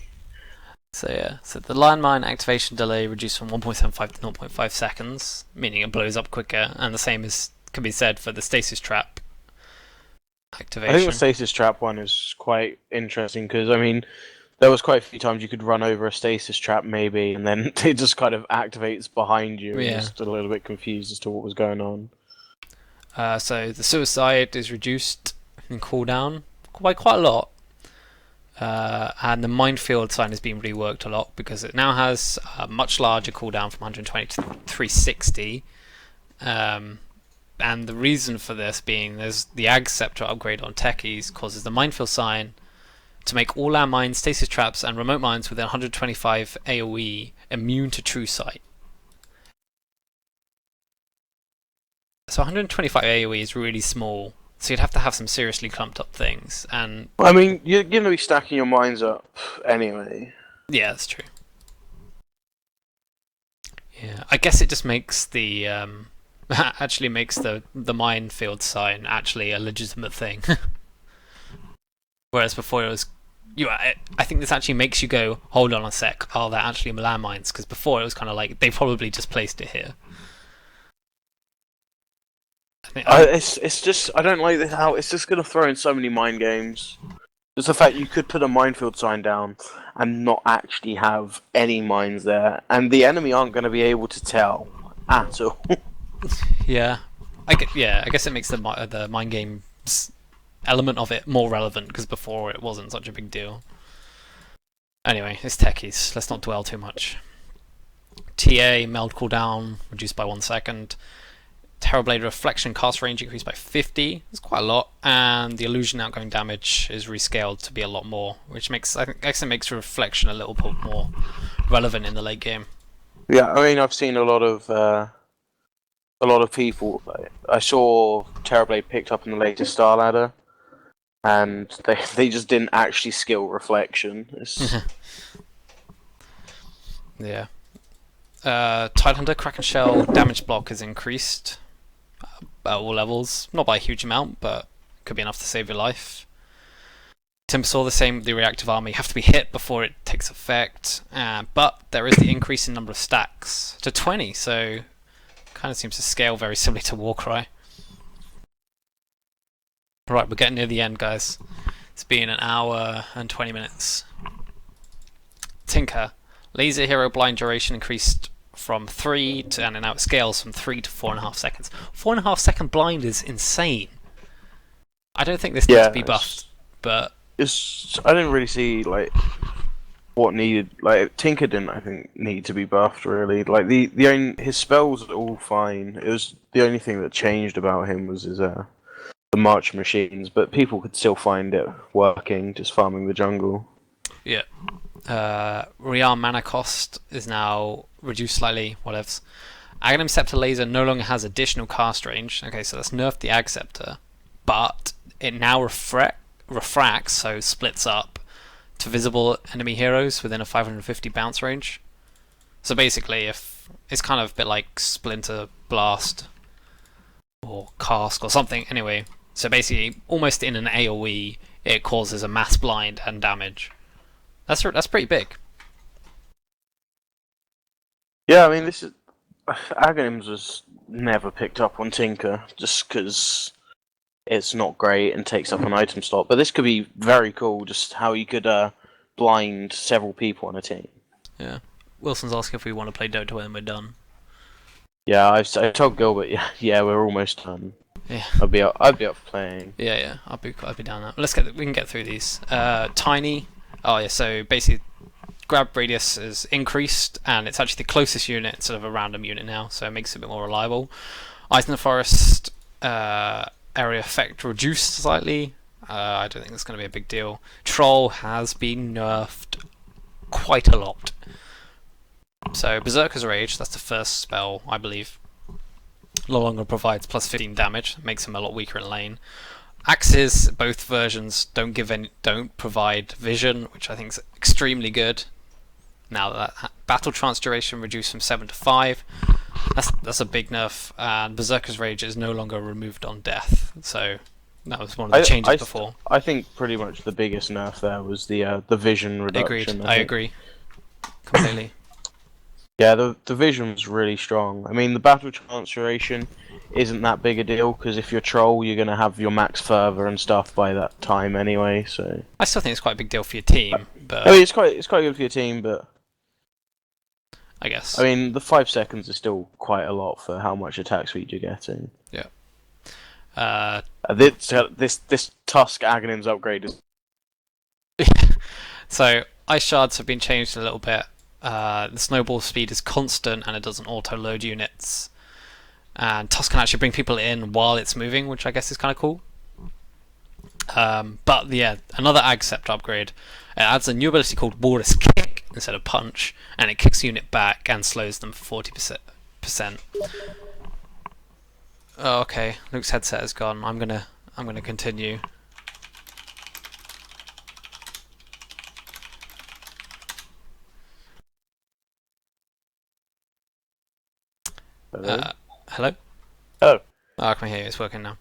So yeah, so the landmine activation delay reduced from 1.75 to 0.5 seconds, meaning it blows up quicker, and the same can be said for the stasis trap activation. I think the stasis trap one is quite interesting because, I mean, there was quite a few times you could run over a stasis trap maybe, and then it just kind of activates behind you. Yeah. And just a little bit confused as to what was going on. So the suicide is reduced in cooldown by quite a lot. And the minefield sign has been reworked a lot because it now has a much larger cooldown from 120 to 360. And the reason for this being there's the Ag Scepter upgrade on Techies causes the minefield sign to make all our mines, stasis traps, and remote mines within 125 AoE immune to true sight. So 125 AoE is really small, so you'd have to have some seriously clumped up things, and I mean, you're going to be stacking your mines up anyway. yeah, that's true. Yeah, I guess it just makes the actually makes the minefield sign actually a legitimate thing. Whereas before it was, I think this actually makes you go, hold on a sec, oh, they're actually landmines, because before it was kind of like they probably just placed it here. It's just I don't like how it's just going to throw in so many mind games. Just the fact you could put a minefield sign down and not actually have any mines there, and the enemy aren't going to be able to tell at all. Yeah, I guess it makes the mind games element of it more relevant, because before it wasn't such a big deal. Anyway, it's techies. Let's not dwell too much. TA meld cooldown reduced by 1 second. Terrorblade reflection cast range increased by 50. It's quite a lot, and the illusion outgoing damage is rescaled to be a lot more, which makes I guess it makes reflection a little bit more relevant in the late game. Yeah, I mean I've seen a lot of people. I saw Terrorblade picked up in the latest Star Ladder, and they just didn't actually skill reflection. Yeah. Tidehunter Kraken Shell damage block is increased at all levels, not by a huge amount, but could be enough to save your life. Timbersaw the same with the reactive armor. You have to be hit before it takes effect, but there is the increase in number of stacks to 20, so kind of seems to scale very similarly to Warcry. Right, we're getting near the end, guys. It's been an hour and 20 minutes. Tinker. Laser Hero blind duration increased from 3 to, and now it scales from 3 to 4.5 seconds. 4.5 second blind is insane. I don't think this needs to be buffed, but I didn't really see like what needed. Like Tinker didn't, I think, need to be buffed really. Like his spells are all fine. It was the only thing that changed about him was his the march machines, but people could still find it working, just farming the jungle. Yeah. Rearm mana cost is now reduced slightly, whatevs. Aghanim Scepter Laser no longer has additional cast range. Okay, so that's nerfed the Ag Scepter, but it now refracts, so splits up to visible enemy heroes within a 550 bounce range. So basically, if it's kind of a bit like Splinter Blast or Cask or something. Anyway, so basically, almost in an AOE, it causes a mass blind and damage. That's pretty big. Yeah, I mean, this is Aghanims was never picked up on Tinker just because it's not great and takes up an item slot. But this could be very cool, just how you could blind several people on a team. Yeah. Wilson's asking if we want to play Dota when we're done. Yeah, I told Gilbert. Yeah, we're almost done. Yeah. I'd be up for playing. Yeah. I'd be down that. We can get through these. Tiny. Oh yeah. So basically, grab radius is increased, and it's actually the closest unit instead of a random unit now, so it makes it a bit more reliable. Eyes in the Forest area effect reduced slightly. I don't think that's going to be a big deal. Troll has been nerfed quite a lot. So Berserker's Rage, that's the first spell, I believe. No longer provides plus 15 damage, makes him a lot weaker in lane. Axes, both versions don't provide vision, which I think is extremely good. Now that battle trance duration reduced from 7 to 5, that's a big nerf. And Berserker's Rage is no longer removed on death, so that was one of the changes before. I think pretty much the biggest nerf there was the vision reduction. Agreed. I agree completely. Yeah, the vision was really strong. I mean, the battle trance duration isn't that big a deal because if you're troll, you're gonna have your max fervor and stuff by that time anyway. So I still think it's quite a big deal for your team, but I mean, it's quite good for your team, but I guess. I mean, the 5 seconds is still quite a lot for how much attack speed you're getting. Yeah. This Tusk Aghanims upgrade is. So ice shards have been changed a little bit. The snowball speed is constant and it doesn't auto-load units. And Tusk can actually bring people in while it's moving, which I guess is kind of cool. But yeah, another Ag Scepter upgrade. It adds a new ability called Walrus Kick instead of Punch, and it kicks the unit back and slows them for 40%. Oh, okay. Luke's headset is gone. I'm gonna continue. Hello? Hello? Oh, Oh, I can hear you. It's working now.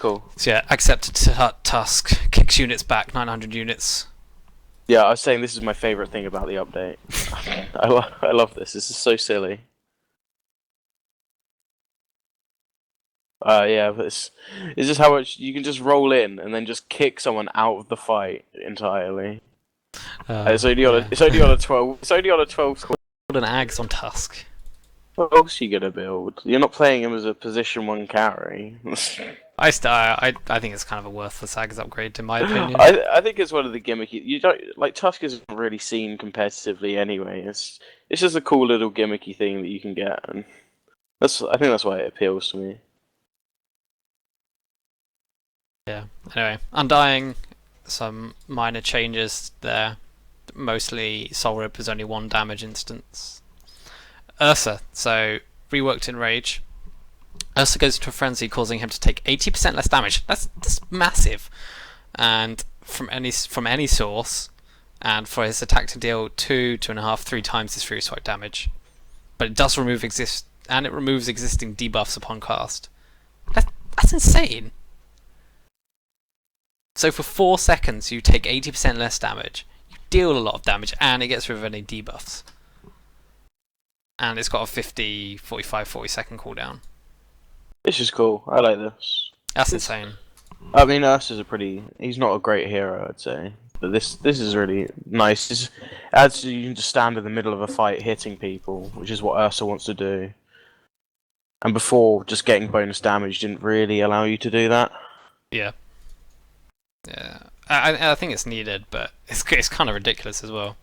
cool. So yeah, accepted task. Kicks units back 900 units. Yeah, I was saying this is my favorite thing about the update. I love this. This is so silly. Yeah, but it's just how much you can just roll in and then just kick someone out of the fight entirely. It's only on Yeah. a, it's only on a 12. It's only on a 12 score. Build an Ags on Tusk. What else are you gonna build? You're not playing him as a position 1 carry. I think it's kind of a worthless Ags upgrade in my opinion. I think it's one of the gimmicky. You don't like Tusk isn't really seen competitively anyway. It's just a cool little gimmicky thing that you can get, and I think that's why it appeals to me. Yeah. Anyway, Undying, some minor changes there. Mostly Soul Rip is only 1 damage instance. Ursa, so reworked in Rage. Ursa goes into a frenzy, causing him to take 80% less damage. That's massive. And from any source, and for his attack to deal 2.5, 3 times his Fury Swipe damage. But it does remove it removes existing debuffs upon cast. That's insane. So for 4 seconds, you take 80% less damage. You deal a lot of damage, and it gets rid of any debuffs. And it's got a 50, 45, 40 second cooldown. This is cool. I like this. That's insane. I mean, he's not a great hero, I'd say. But this is really nice. It adds you can just stand in the middle of a fight hitting people, which is what Ursa wants to do. And before, just getting bonus damage didn't really allow you to do that. Yeah. Yeah. I think it's needed, but it's kind of ridiculous as well.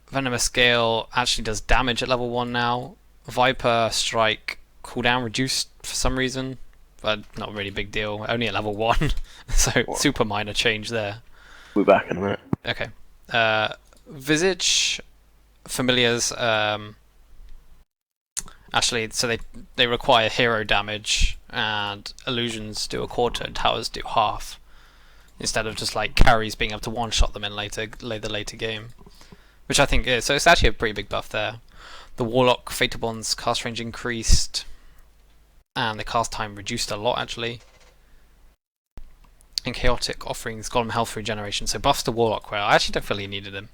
Venomous Gale actually does damage at level 1 now. Viper Strike cooldown reduced for some reason, but not a really big deal. Only at level 1, so super minor change there. We're back in a minute. Okay. Visage Familiars actually, so they require hero damage, and illusions do a quarter, and towers do half, instead of just like carries being able to one-shot them in the later game, which I think is. So it's actually a pretty big buff there. The Warlock Fatal Bond's cast range increased, and the cast time reduced a lot actually. And Chaotic Offerings Golem Health Regeneration, so buffs to Warlock where I actually don't feel he needed him.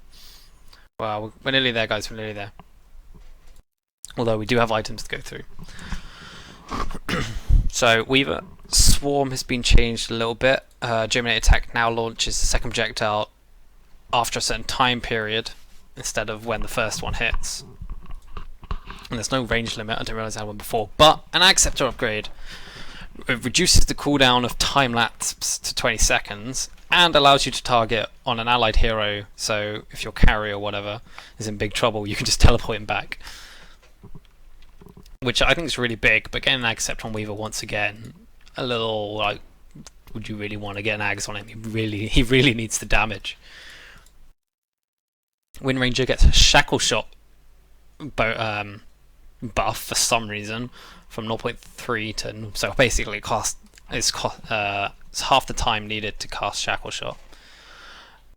Well, we're nearly there, guys. We're nearly there. Although we do have items to go through. So Weaver Swarm has been changed a little bit. Germinate Attack now launches the second projectile after a certain time period instead of when the first one hits. And there's no range limit. I didn't realise I had one before. But an Acceptor upgrade reduces the cooldown of time lapse to 20 seconds and allows you to target on an allied hero. So if your carry or whatever is in big trouble, you can just teleport him back. Which I think is really big, but getting an Accept on Weaver once again, a little like, would you really want to get an Ags on him? He really needs the damage. Wind Ranger gets a Shackle Shot buff for some reason from 0.3 to, so basically it's half the time needed to cast Shackle Shot.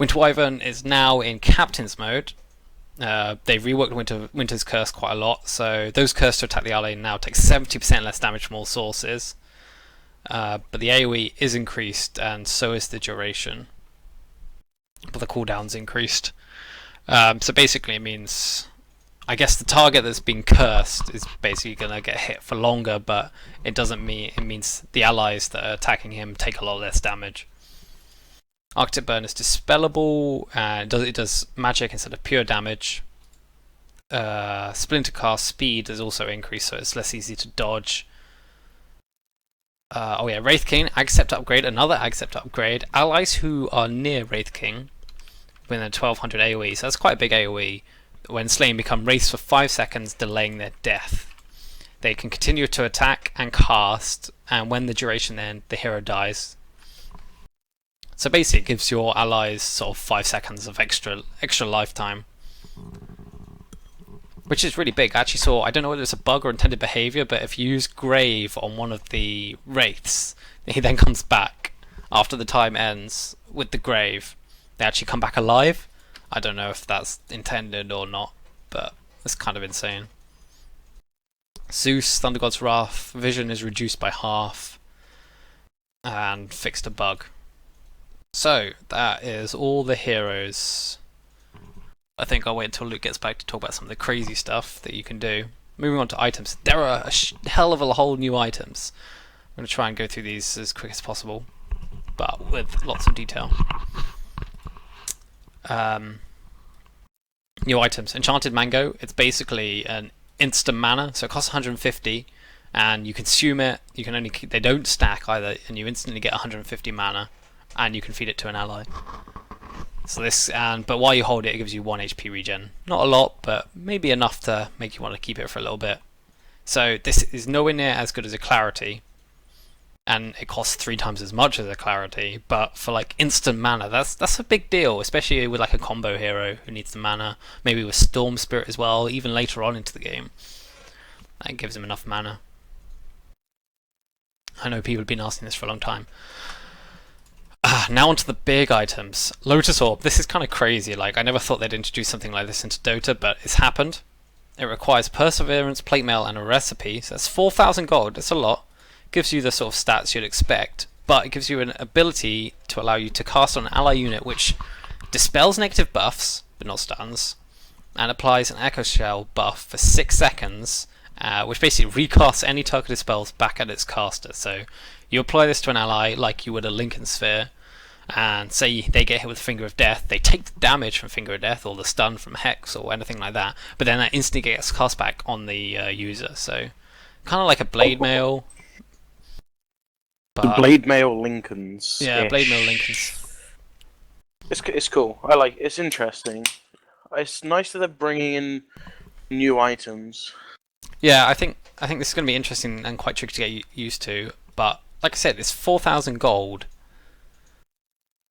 Winter Wyvern is now in Captain's mode. They've reworked Winter's Curse quite a lot, so those cursed to attack the ally now take 70% less damage from all sources. But the AoE is increased, and so is the duration. But the cooldown's increased. So basically it means, I guess the target that's been cursed is basically going to get hit for longer, but it doesn't mean, it means the allies that are attacking him take a lot less damage. Arctic Burn is dispellable, and it does magic instead of pure damage. Splinter Cast speed is also increased, so it's less easy to dodge. Oh yeah, Wraith King, Accept upgrade, another Accept upgrade. Allies who are near Wraith King within a 1200 AoE, so that's quite a big AoE. When slain, become wraiths for 5 seconds, delaying their death. They can continue to attack and cast, and when the duration ends, the hero dies. So basically it gives your allies sort of 5 seconds of extra lifetime. which is really big. I actually saw, I don't know whether it's a bug or intended behavior, but if you use Grave on one of the Wraiths, he then comes back after the time ends with the Grave. They actually come back alive. I don't know if that's intended or not, but it's kind of insane. Zeus, Thunder God's Wrath, vision is reduced by half, and fixed a bug. So, that is all the heroes. I think I'll wait until Luke gets back to talk about some of the crazy stuff that you can do. Moving on to items. There are a hell of a whole new items. I'm going to try and go through these as quick as possible, but with lots of detail. New items. Enchanted Mango. It's basically an instant mana, so it costs 150, and you consume it. You can only they don't stack either, and you instantly get 150 mana, and you can feed it to an ally. So this, but while you hold it, it gives you 1 HP regen. Not a lot, but maybe enough to make you want to keep it for a little bit. So this is nowhere near as good as a Clarity, and it costs 3 times as much as a Clarity. But for like instant mana, that's a big deal, especially with like a combo hero who needs the mana. Maybe with Storm Spirit as well, even later on into the game. That gives him enough mana. I know people have been asking this for a long time. Now onto the big items. Lotus Orb. This is kind of crazy. Like, I never thought they'd introduce something like this into Dota, but it's happened. It requires Perseverance, Plate Mail, and a recipe. So that's 4,000 gold. That's a lot. Gives you the sort of stats you'd expect, but it gives you an ability to allow you to cast on an ally unit which dispels negative buffs, but not stuns, and applies an Echo Shell buff for 6 seconds, which basically recasts any targeted spells back at its caster. So you apply this to an ally like you would a Lincoln Sphere, and say they get hit with Finger of Death, they take the damage from Finger of Death or the stun from Hex or anything like that, but then that instantly gets cast back on the user. So kind of like a Blade Mail. The Blade Mail Lincolns. Yeah, Blade Mail Lincolns. It's cool. I like it. It's interesting. It's nice that they're bringing in new items. Yeah, I think this is going to be interesting and quite tricky to get used to. But like I said, it's 4,000 gold,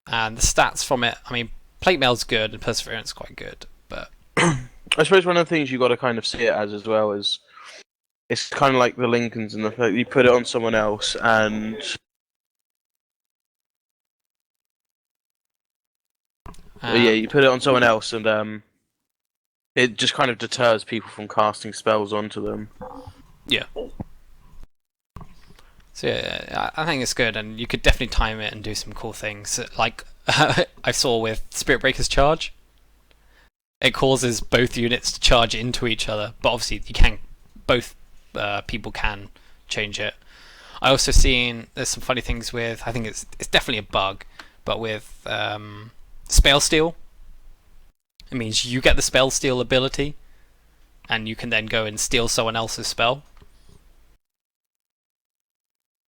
and the stats from it. I mean, Plate Mail's good and Perseverance is quite good, but I suppose one of the things you got to kind of see it as well is it's kind of like the Lincolns and the fact you put it on someone else and you put it on someone else and it just kind of deters people from casting spells onto them. Yeah. So yeah, I think it's good, and you could definitely time it and do some cool things. Like I saw with Spirit Breaker's charge, it causes both units to charge into each other, but obviously you can both people can change it. I also seen there's some funny things with, I think it's definitely a bug, but with Spell Steal, it means you get the Spell Steal ability, and you can then go and steal someone else's spell.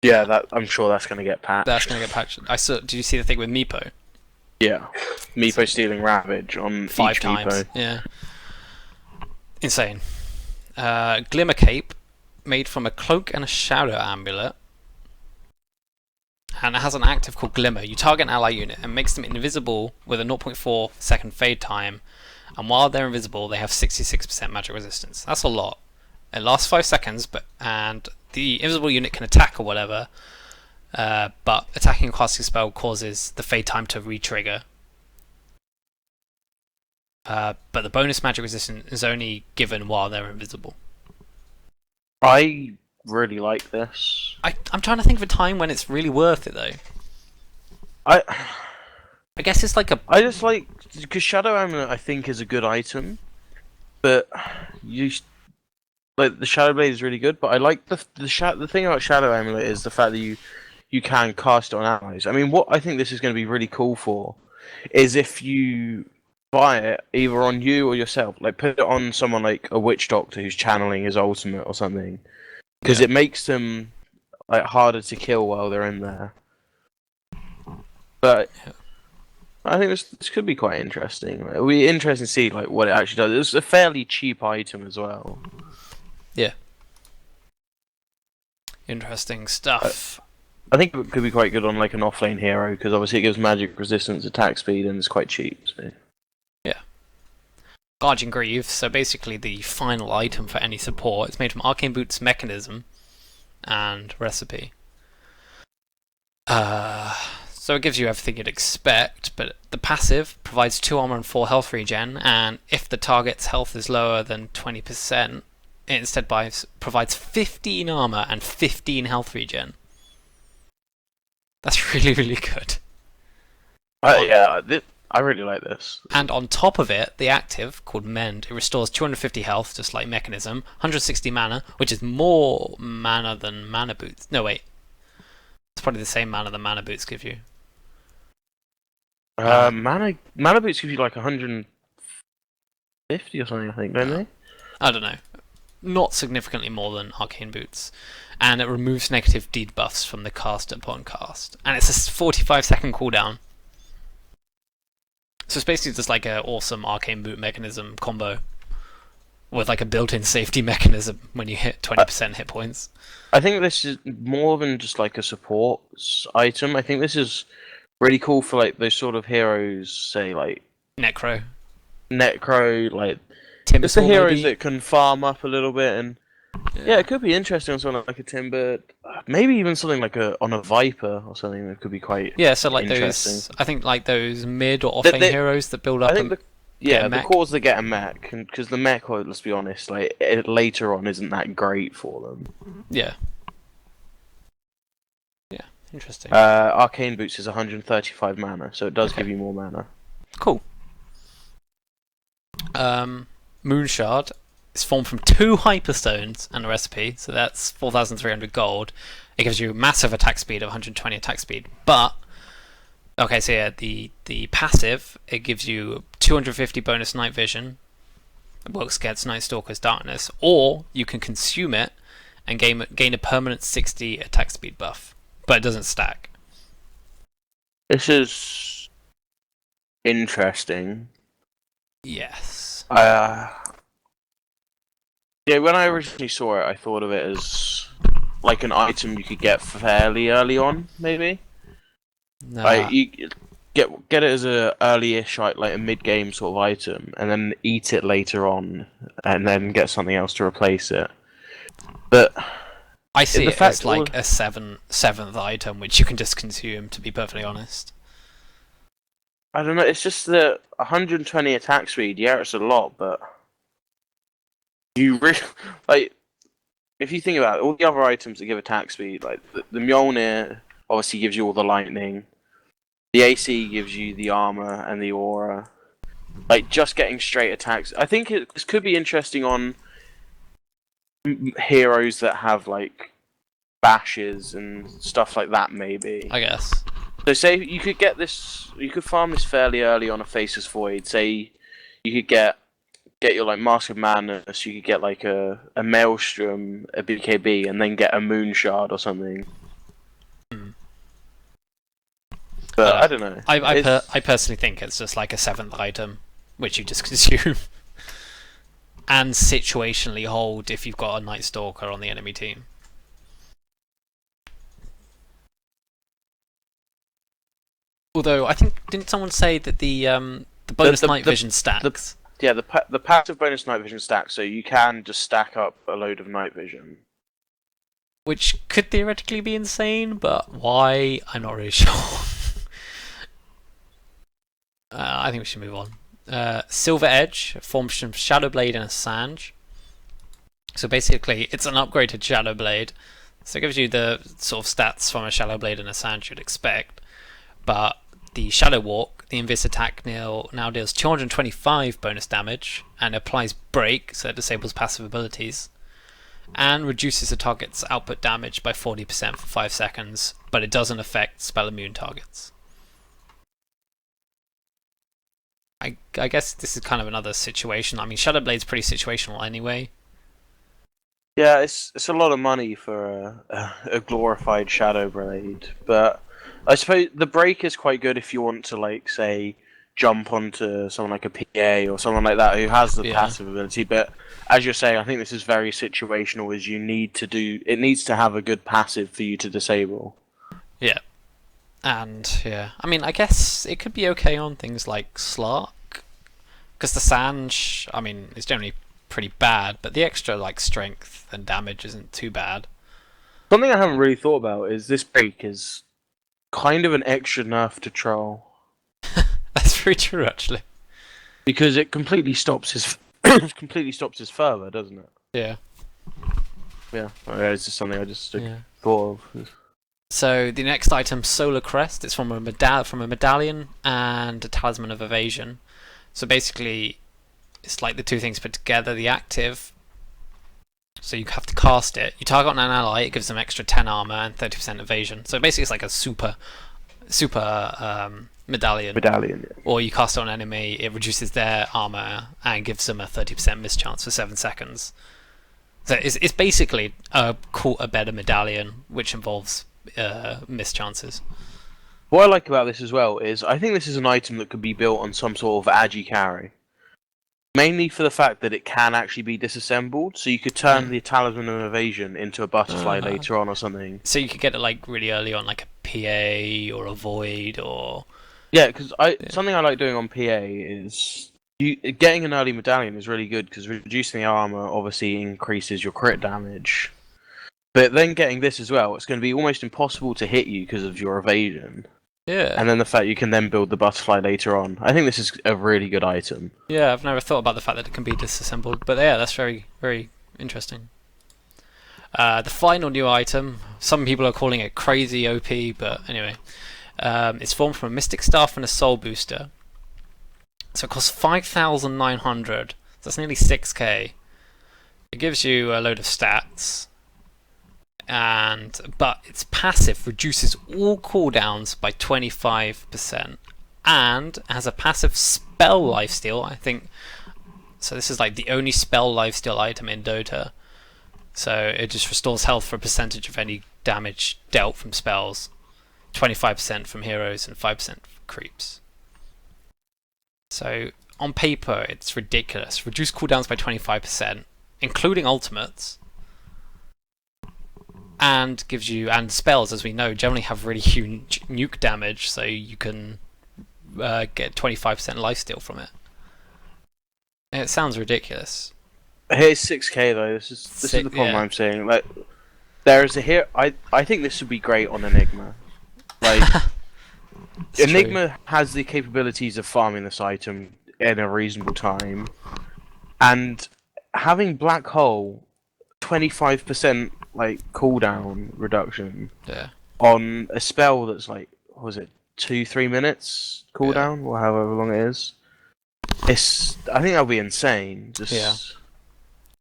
Yeah, I'm sure that's going to get patched. That's going to get patched. Did you see the thing with Meepo? Yeah, Meepo stealing Ravage on 5 each times. Meepo. Yeah, insane. Glimmer Cape, made from a cloak and a shadow amulet, and it has an active called Glimmer. You target an ally unit and makes them invisible with a 0.4 second fade time, and while they're invisible, they have 66% magic resistance. That's a lot. It lasts 5 seconds, and the invisible unit can attack or whatever, but attacking a casting spell causes the fade time to re-trigger. But the bonus magic resistance is only given while they're invisible. I really like this. I'm trying to think of a time when it's really worth it, though. I guess it's like I just like, because Shadow Amulet I think is a good item, but like the Shadow Blade is really good. But I like the thing about Shadow Amulet is the fact that you can cast it on allies. I mean, what I think this is going to be really cool for is if you buy it either on you or yourself, like put it on someone like a Witch Doctor who's channeling his ultimate or something, because it makes them like harder to kill while they're in there. But I think this could be quite interesting. It'll be interesting to see like what it actually does. It's a fairly cheap item as well. Yeah. Interesting stuff. I think it could be quite good on like an offlane hero because obviously it gives magic resistance, attack speed, and it's quite cheap. So. Yeah. Guardian Greaves, so basically the final item for any support. It's made from Arcane Boots, Mechanism, and Recipe. So it gives you everything you'd expect, but the passive provides 2 armor and 4 health regen, and if the target's health is lower than 20%, it instead provides 15 armor and 15 health regen. That's really, really good. I really like this. And on top of it, the active, called Mend, it restores 250 health, just like Mechanism, 160 mana, which is more mana than Mana Boots. No, wait. It's probably the same mana that Mana Boots give you. Mana Boots give you like 150 or something, I think, don't they? I don't know. Not significantly more than Arcane Boots. And it removes negative debuffs from the caster upon cast. And it's a 45-second cooldown. So it's basically just like an awesome Arcane Boot Mechanism combo. With like a built-in safety mechanism when you hit 20% hit points. I think this is more than just like a support item. I think this is really cool for like those sort of heroes, say like Necro, like Timber. it's the heroes that can farm up a little bit, and yeah, it could be interesting on something like a Timber, maybe even something like on a Viper or something that could be quite so like those. I think like those mid or offlane heroes that build up. I think the cores that get a mech, because the mech, let's be honest, like later on isn't that great for them. Yeah. Interesting. Arcane Boots is 135 mana, so it does give you more mana. Cool. Moonshard is formed from 2 Hyperstones and a recipe, so that's 4,300 gold. It gives you massive attack speed of 120 attack speed, but okay, so yeah, the passive, it gives you 250 bonus night vision. It works against Night Stalker's Darkness, or you can consume it and gain a permanent 60 attack speed buff. But it doesn't stack. This is interesting. Yes. Yeah, when I originally saw it, I thought of it as like an item you could get fairly early on, maybe. No. Like you get it as a early-ish, like a mid-game sort of item, and then eat it later on, and then get something else to replace it. But I see it as like a seventh item which you can just consume, to be perfectly honest. I don't know, it's just the 120 attack speed, yeah, it's a lot, but you really, like, if you think about it, all the other items that give attack speed, like the Mjolnir obviously gives you all the lightning, the AC gives you the armor and the aura, like just getting straight attacks. I think this could be interesting on heroes that have like bashes and stuff like that, maybe. I guess. So say you could get this, you could farm this fairly early on a Faceless Void. Say you could get your like Mask of Madness, you could get like a Maelstrom, a BKB, and then get a Moonshard or something. But I don't know. I personally think it's just like a 7th item which you just consume. And situationally hold if you've got a Night Stalker on the enemy team. Although I think, didn't someone say that the bonus night vision stacks? The passive bonus night vision stacks, so you can just stack up a load of night vision. Which could theoretically be insane, but why? I'm not really sure. I think we should move on. Silver Edge forms from Shadowblade and a Sange. So basically, it's an upgraded Shadowblade. So it gives you the sort of stats from a Shadowblade and a Sange you'd expect. But the Shadow Walk, the Invis attack now deals 225 bonus damage and applies Break, so it disables passive abilities, and reduces the target's output damage by 40% for 5 seconds, but it doesn't affect spell immune targets. I guess this is kind of another situation. I mean, Shadowblade's pretty situational anyway. Yeah, it's a lot of money for a glorified Shadowblade, but I suppose the Break is quite good if you want to, like, say, jump onto someone like a PA or someone like that who has the passive ability. But as you're saying, I think this is very situational. As it needs to have a good passive for you to disable. Yeah, and I mean, I guess it could be okay on things like Slark, Because the Sanj, I mean, is generally pretty bad, but the extra like strength and damage isn't too bad. Something I haven't really thought about is this break is kind of an extra nerf to Troll. That's very true, actually. Because it completely stops his fervor, doesn't it? Yeah. Yeah, it's just something I just Yeah. thought of. So the next item, Solar Crest, it's from a medallion and a Talisman of Evasion. So basically, it's like the two things put together. The active, so you have to cast it. You target on an ally, it gives them extra 10 armor and 30% evasion. So basically, it's like a super medallion. Medallion. Yeah. Or you cast it on an enemy, it reduces their armor and gives them a 30% mischance for 7 seconds. So it's basically a better medallion, which involves mischances. What I like about this as well is I think this is an item that could be built on some sort of agi carry. Mainly for the fact that it can actually be disassembled, so you could turn the Talisman of Evasion into a butterfly later on or something. So you could get it like really early on, like a PA or a Void or... Yeah, because something I like doing on PA is getting an early medallion is really good because reducing the armor obviously increases your crit damage. But then getting this as well, it's going to be almost impossible to hit you because of your evasion. Yeah. And then the fact you can then build the butterfly later on. I think this is a really good item. Yeah, I've never thought about the fact that it can be disassembled, but yeah, that's very, very interesting. The final new item, some people are calling it crazy OP, but anyway, it's formed from a Mystic Staff and a Soul Booster. So it costs 5,900. So that's nearly 6k. It gives you a load of stats. But its passive reduces all cooldowns by 25% and has a passive spell lifesteal, I think. So this is like the only spell lifesteal item in Dota. So it just restores health for a percentage of any damage dealt from spells, 25% from heroes and 5% from creeps. So on paper it's ridiculous. Reduce cooldowns by 25%, including ultimates. And gives you, and spells, as we know, generally have really huge nuke damage, so you can get 25% lifesteal from it. It sounds ridiculous. Here's 6k though. This is the problem I'm saying. Like, there is a here. I think this would be great on Enigma. Like, Enigma has the capabilities of farming this item in a reasonable time, and having Black Hole 25% like cooldown reduction on a spell that's like, what was it, 2-3 minutes cooldown or however long it is. I think that'll be insane.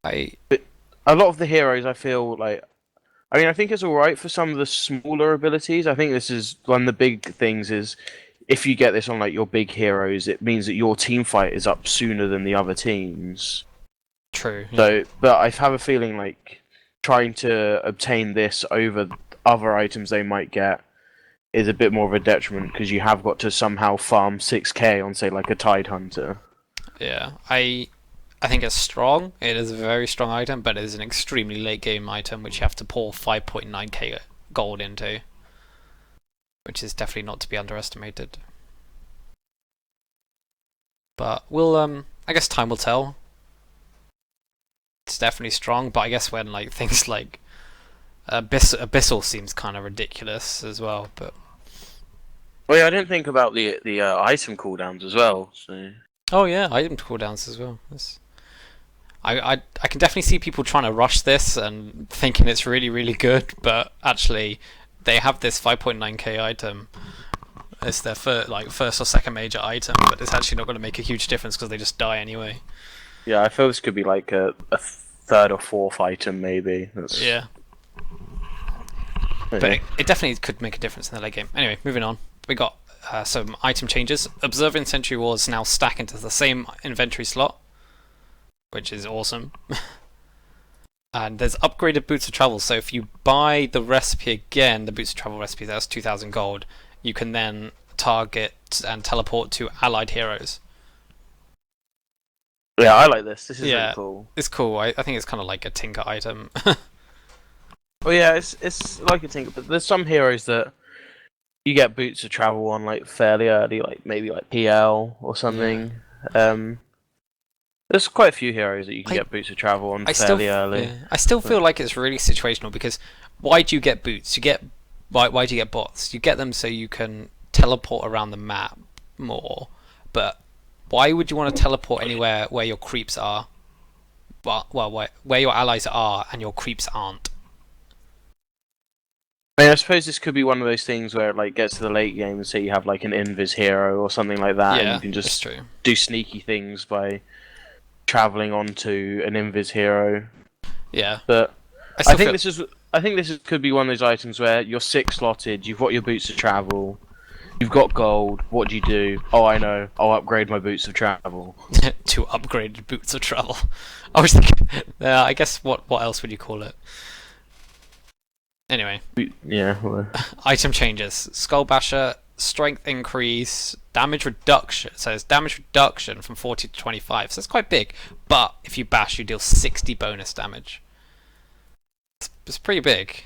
But a lot of the heroes, I feel like, I mean, I think it's alright for some of the smaller abilities. I think this is one of the big things is if you get this on like your big heroes, it means that your team fight is up sooner than the other teams. True. So, but I have a feeling like trying to obtain this over other items they might get is a bit more of a detriment because you have got to somehow farm 6k on, say, like a Tide Hunter. Yeah, I think it's strong. It is a very strong item, but it is an extremely late game item which you have to pour 5.9k gold into, which is definitely not to be underestimated. But we'll I guess time will tell. It's definitely strong, but I guess when like things like Abyssal seems kind of ridiculous as well. But well, yeah, I didn't think about the item cooldowns as well. So. Oh yeah, item cooldowns as well. I can definitely see people trying to rush this and thinking it's really really good, but actually they have this 5.9k item. It's their first or second major item, but it's actually not going to make a huge difference because they just die anyway. Yeah, I feel this could be like a third or fourth item, maybe. Yeah. But it definitely could make a difference in the late game. Anyway, moving on. We got some item changes. Observer and Sentry Wars now stack into the same inventory slot, which is awesome. And there's upgraded Boots of Travel, so if you buy the recipe again, the Boots of Travel recipe, that's 2,000 gold, you can then target and teleport to allied heroes. Yeah, I like this. This is really cool. It's cool. I think it's kind of like a Tinker item. Well, yeah, it's like a Tinker, but there's some heroes that you get Boots of Travel on like fairly early, like maybe like PL or something. There's quite a few heroes that you can I get boots of travel on I fairly early. yeah, I still feel like it's really situational because why do you get boots? Why do you get bots? You get them so you can teleport around the map more, but why would you want to teleport anywhere where your creeps are? Where your allies are and your creeps aren't. I mean, I suppose this could be one of those things where it like gets to the late game and say you have like an invis hero or something like that, and Yeah, you can that's just true. do sneaky things by traveling onto an invis hero. Yeah, But I still feel I think this could be one of those items where you're 6 slotted, you've got your boots of travel, you've got gold. What do you do? Oh, I know. I'll upgrade my boots of travel. to upgraded boots of travel. I was thinking, I guess what else would you call it? Anyway, Yeah. Well. item changes: Skull Basher, strength increase, damage reduction. So it's damage reduction from 40 to 25. So it's quite big. But if you bash, you deal 60 bonus damage. It's pretty big.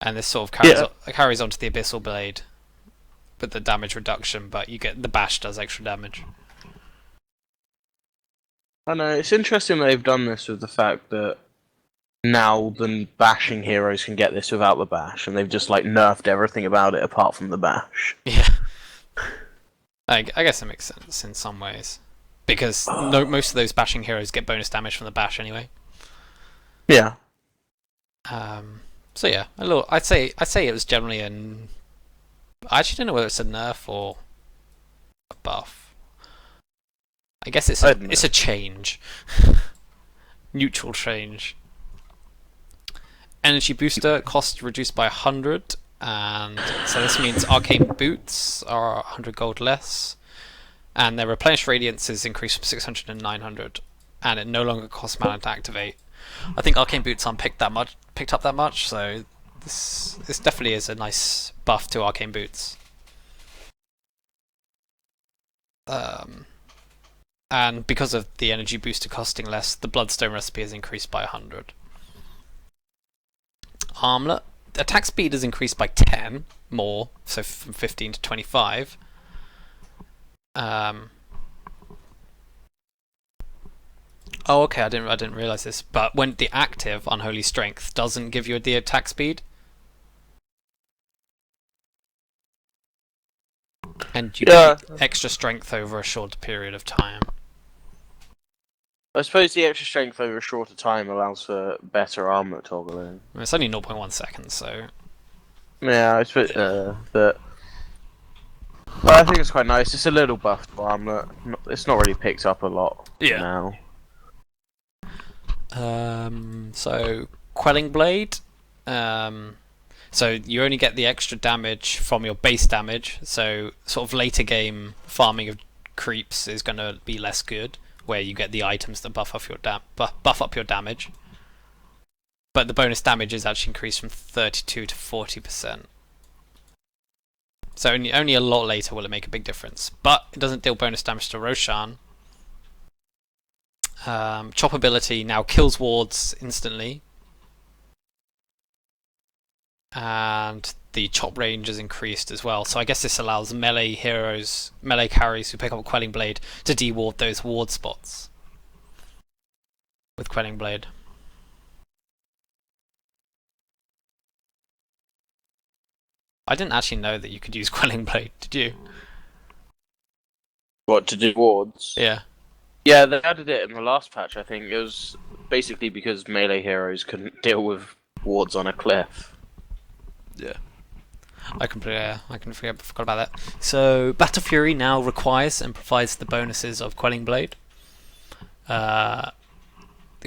And this sort of carries on to the Abyssal Blade with the damage reduction, but you get the bash does extra damage. I know, it's interesting they've done this with the fact that now the bashing heroes can get this without the bash, and they've just like nerfed everything about it apart from the bash. Yeah. I guess it makes sense in some ways. Because most of those bashing heroes get bonus damage from the bash anyway. Yeah. So yeah, I'd say it was generally I actually don't know whether it's a nerf or a buff. I guess it's a change. Neutral change. Energy booster cost reduced by 100, and so this means arcane boots are 100 gold less, and their replenish radiance is increased from 600 to 900, and it no longer costs mana to activate. I think arcane boots aren't picked up that much, so this definitely is a nice buff to arcane boots. And because of the energy booster costing less, the Bloodstone recipe is increased by 100. Armlet. Attack speed is increased by 10 more, so from 15 to 25. Oh, okay, I didn't realize this. But when the active Unholy Strength doesn't give you the attack speed, and you get extra strength over a short period of time. I suppose the extra strength over a shorter time allows for better armlet toggling. It's only 0.1 seconds, so yeah, I suppose. But I think it's quite nice. It's a little buff to armlet. It's not really picked up a lot now. So Quelling Blade. So you only get the extra damage from your base damage. So sort of later game farming of creeps is going to be less good, where you get the items that buff up your damage. But the bonus damage is actually increased from 32 to 40%. So only a lot later will it make a big difference. But it doesn't deal bonus damage to Roshan. Chop ability now kills wards instantly. And the chop range is increased as well. So I guess this allows melee carries who pick up a Quelling Blade to de-ward those ward spots with Quelling Blade. I didn't actually know that you could use Quelling Blade, did you? What, to do wards? Yeah. Yeah, they added it in the last patch, I think. It was basically because melee heroes couldn't deal with wards on a cliff. Yeah. I forgot about that. So Battle Fury now requires and provides the bonuses of Quelling Blade. The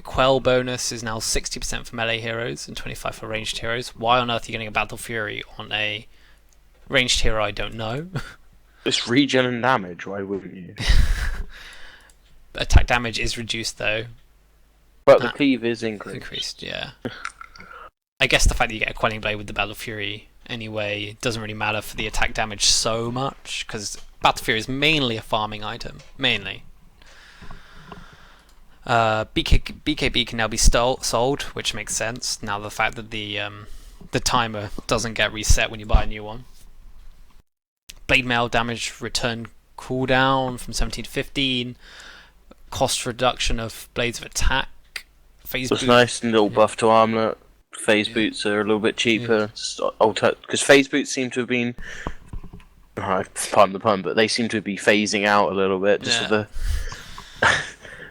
Quell bonus is now 60% for melee heroes and 25% for ranged heroes. Why on earth are you getting a Battle Fury on a ranged hero? I don't know. It's regen and damage, why wouldn't you? Attack damage is reduced though. But the cleave is increased. Yeah. I guess the fact that you get a Quelling Blade with the Battle Fury anyway doesn't really matter for the attack damage so much, because Battle Fury is mainly a farming item. Mainly. BKB can now be sold, which makes sense now the fact that the timer doesn't get reset when you buy a new one. Blade Mail damage return cooldown from 17 to 15. Cost reduction of blades of attack. Phase It's boot. nice and little buff to armlet. Phase Yeah. boots are a little bit cheaper. Because phase boots seem to have been, pardon the pun, but they seem to be phasing out a little bit just with the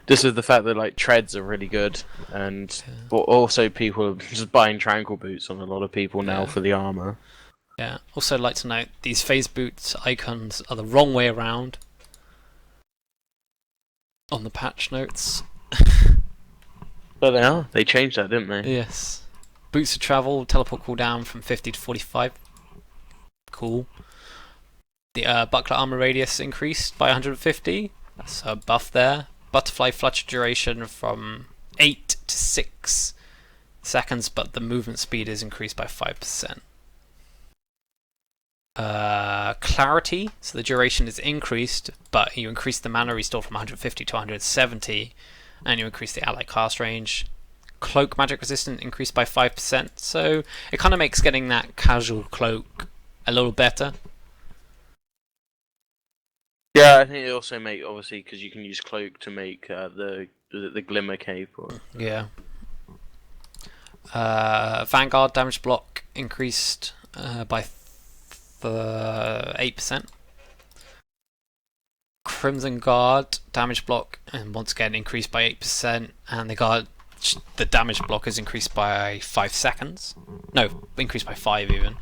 just with the fact that like treads are really good, and but also people are just buying tranquil boots on a lot of people now for the armor. Yeah. Also, I'd like to note these phase boots icons are the wrong way around on the patch notes. But they are. They changed that, didn't they? Yes. Boots of travel, teleport cooldown from 50 to 45. Cool. The buckler armor radius increased by 150. That's a buff there. Butterfly flutter duration from 8 to 6 seconds, but the movement speed is increased by 5%. Clarity, so the duration is increased, but you increase the mana restore from 150 to 170, and you increase the ally cast range. Cloak magic resistant increased by 5%, so it kind of makes getting that casual cloak a little better. Yeah, I think it also make, obviously, because you can use cloak to make the glimmer cape. Yeah. Vanguard damage block increased by 8%. Crimson Guard damage block, and once again increased by 8%, and the damage block is increased by 5 seconds. No, increased by 5 even.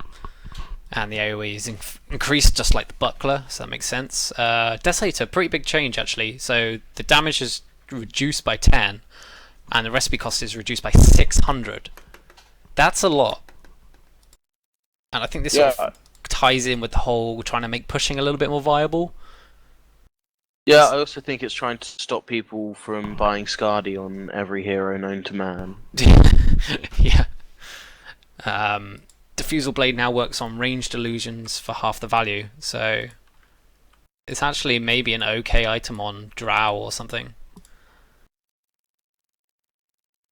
And the AoE is increased just like the buckler, so that makes sense. Desolator, pretty big change actually. So the damage is reduced by 10, and the recipe cost is reduced by 600. That's a lot. And I think this sort of ties in with the whole trying to make pushing a little bit more viable. Yeah, I also think it's trying to stop people from buying Skadi on every hero known to man. Yeah. Diffusal Blade now works on ranged illusions for half the value, so it's actually maybe an okay item on Drow or something.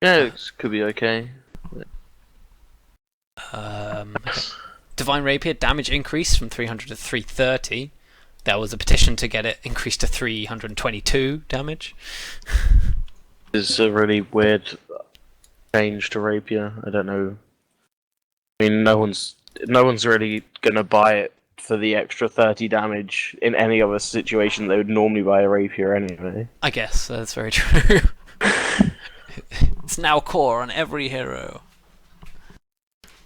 Yeah, it could be okay. Divine Rapier damage increased from 300 to 330. There was a petition to get it increased to 322 damage. It's a really weird change to Rapier. I don't know. I mean, no one's really gonna buy it for the extra 30 damage in any other situation. They would normally buy a Rapier anyway. I guess that's very true. It's now core on every hero.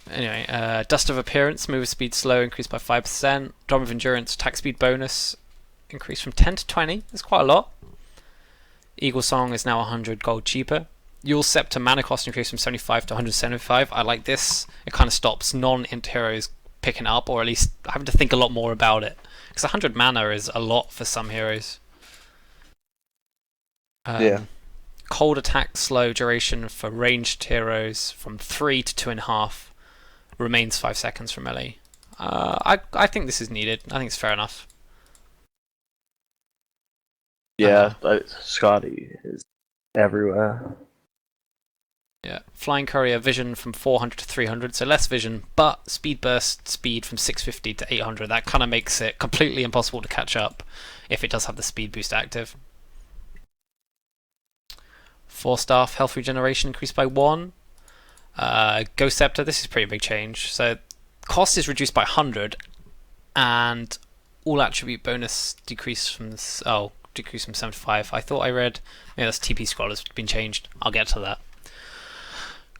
Anyway, Dust of Appearance, move speed slow, increased by 5%. Drum of Endurance, attack speed bonus, increased from 10 to 20. That's quite a lot. Eagle Song is now 100 gold cheaper. Yule Scepter mana cost increased from 75 to 175. I like this. It kind of stops non-int heroes picking up, or at least having to think a lot more about it. Because 100 mana is a lot for some heroes. Yeah. Cold attack slow duration for ranged heroes from 3 to 2.5. Remains 5 seconds from melee. I think this is needed. I think it's fair enough. Yeah, Skadi is everywhere. Yeah, Flying Courier vision from 400 to 300, so less vision, but speed burst speed from 650 to 800. That kind of makes it completely impossible to catch up if it does have the speed boost active. 4 staff health regeneration increased by 1. Ghost Scepter, this is a pretty big change. So cost is reduced by 100, and all attribute bonus decreased from 75. I thought I read that's TP scroll has been changed. I'll get to that.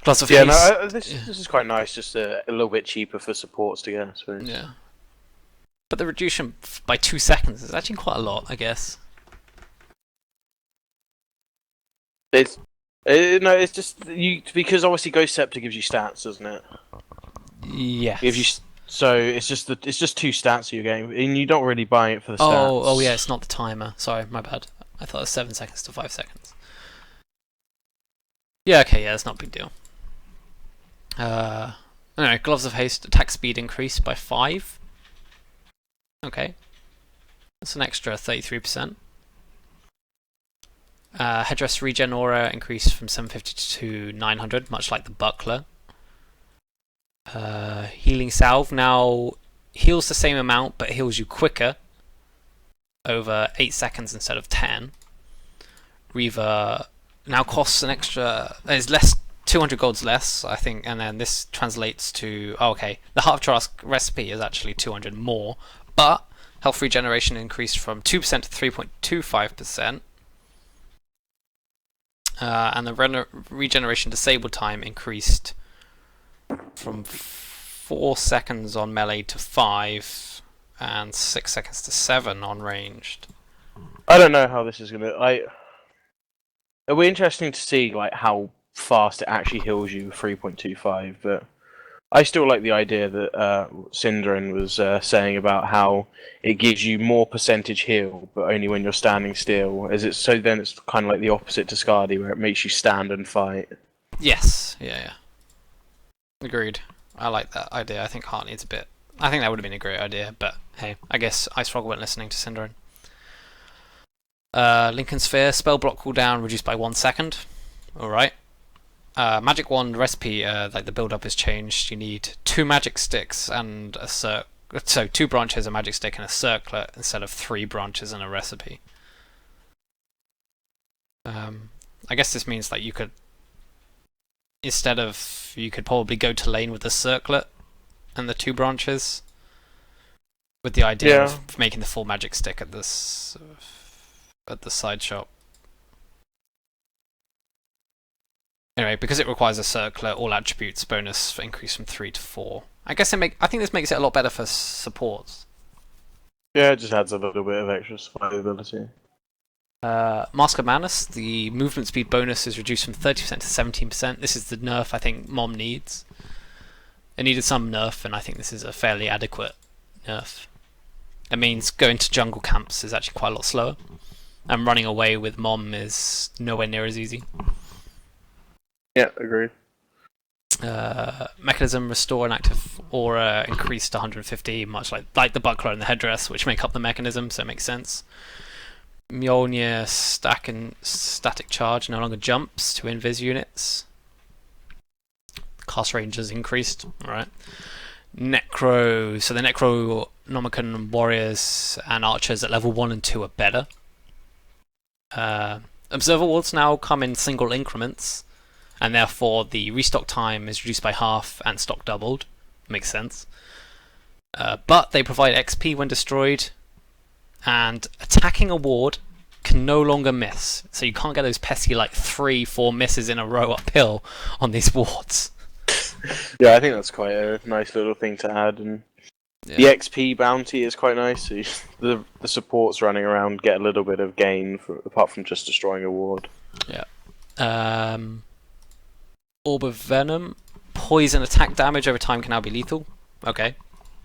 Gloves of Haste. This is quite nice. Just a little bit cheaper for supports to get, I suppose. Yeah, but the reduction by 2 seconds is actually quite a lot, I guess. It's just because obviously Ghost Scepter gives you stats, doesn't it? Yes. Gives you, so it's just 2 stats you're getting, and you don't really buy it for the stats. Oh yeah, it's not the timer. Sorry, my bad. I thought it was 7 seconds to 5 seconds. Yeah, okay, yeah, that's not a big deal. Anyway, Gloves of Haste attack speed increased by 5. Okay, that's an extra 33%. Headdress regen aura increased from 750 to 900, much like the buckler. Healing salve now heals the same amount, but heals you quicker over 8 seconds instead of 10. Reaver now costs an extra. There's less 200 golds less, I think, and then this translates to the Heart of Trask recipe is actually 200 more, but health regeneration increased from 2% to 3.25%, and the regeneration disabled time increased from 4 seconds on melee to 5, and 6 seconds to 7 on ranged. I don't know how this is gonna. It'll be interesting to see like how fast it actually heals you 3.25, but I still like the idea that Syndrome was saying about how it gives you more percentage heal, but only when you're standing still. So then it's kind of like the opposite to Skadi, where it makes you stand and fight. Yes, yeah. Agreed. I like that idea. I think Heart needs a bit. I think that would have been a great idea, but hey, I guess Ice Frog weren't listening to Syndrome. Lincoln Sphere, spell block cooldown reduced by 1 second. Alright. Magic Wand recipe, like the build up has changed. You need 2 magic sticks and a so 2 branches, a magic stick, and a circlet instead of 3 branches and a recipe. I guess this means that you could probably go to lane with the circlet and the 2 branches, with the idea of making the full magic stick at this. At the side shop. Anyway, because it requires a circlet, all attributes bonus increase from 3 to 4. I think this makes it a lot better for supports. Yeah, it just adds a little bit of extra survivability. Mask of Madness, the movement speed bonus is reduced from 30% to 17%. This is the nerf I think Mom needs. It needed some nerf, and I think this is a fairly adequate nerf. It means going to jungle camps is actually quite a lot slower. And running away with Mom is nowhere near as easy. Yeah, agreed. Mechanism, restore an active aura increased to 150, much like the buckler and the headdress, which make up the mechanism, so it makes sense. Mjolnir static charge no longer jumps to invis units. Cast range has increased. Alright. Necro, so the Necronomicon warriors and archers at level 1 and 2 are better. Observer wards now come in single increments, and therefore the restock time is reduced by half and stock doubled. Makes sense. But they provide XP when destroyed, and attacking a ward can no longer miss, so you can't get those pesky 3-4 misses in a row uphill on these wards. Yeah, I think that's quite a nice little thing to add, and the XP bounty is quite nice. So the supports running around get a little bit of gain apart from just destroying a ward. Yeah. Orb of Venom. Poison attack damage over time can now be lethal. Okay,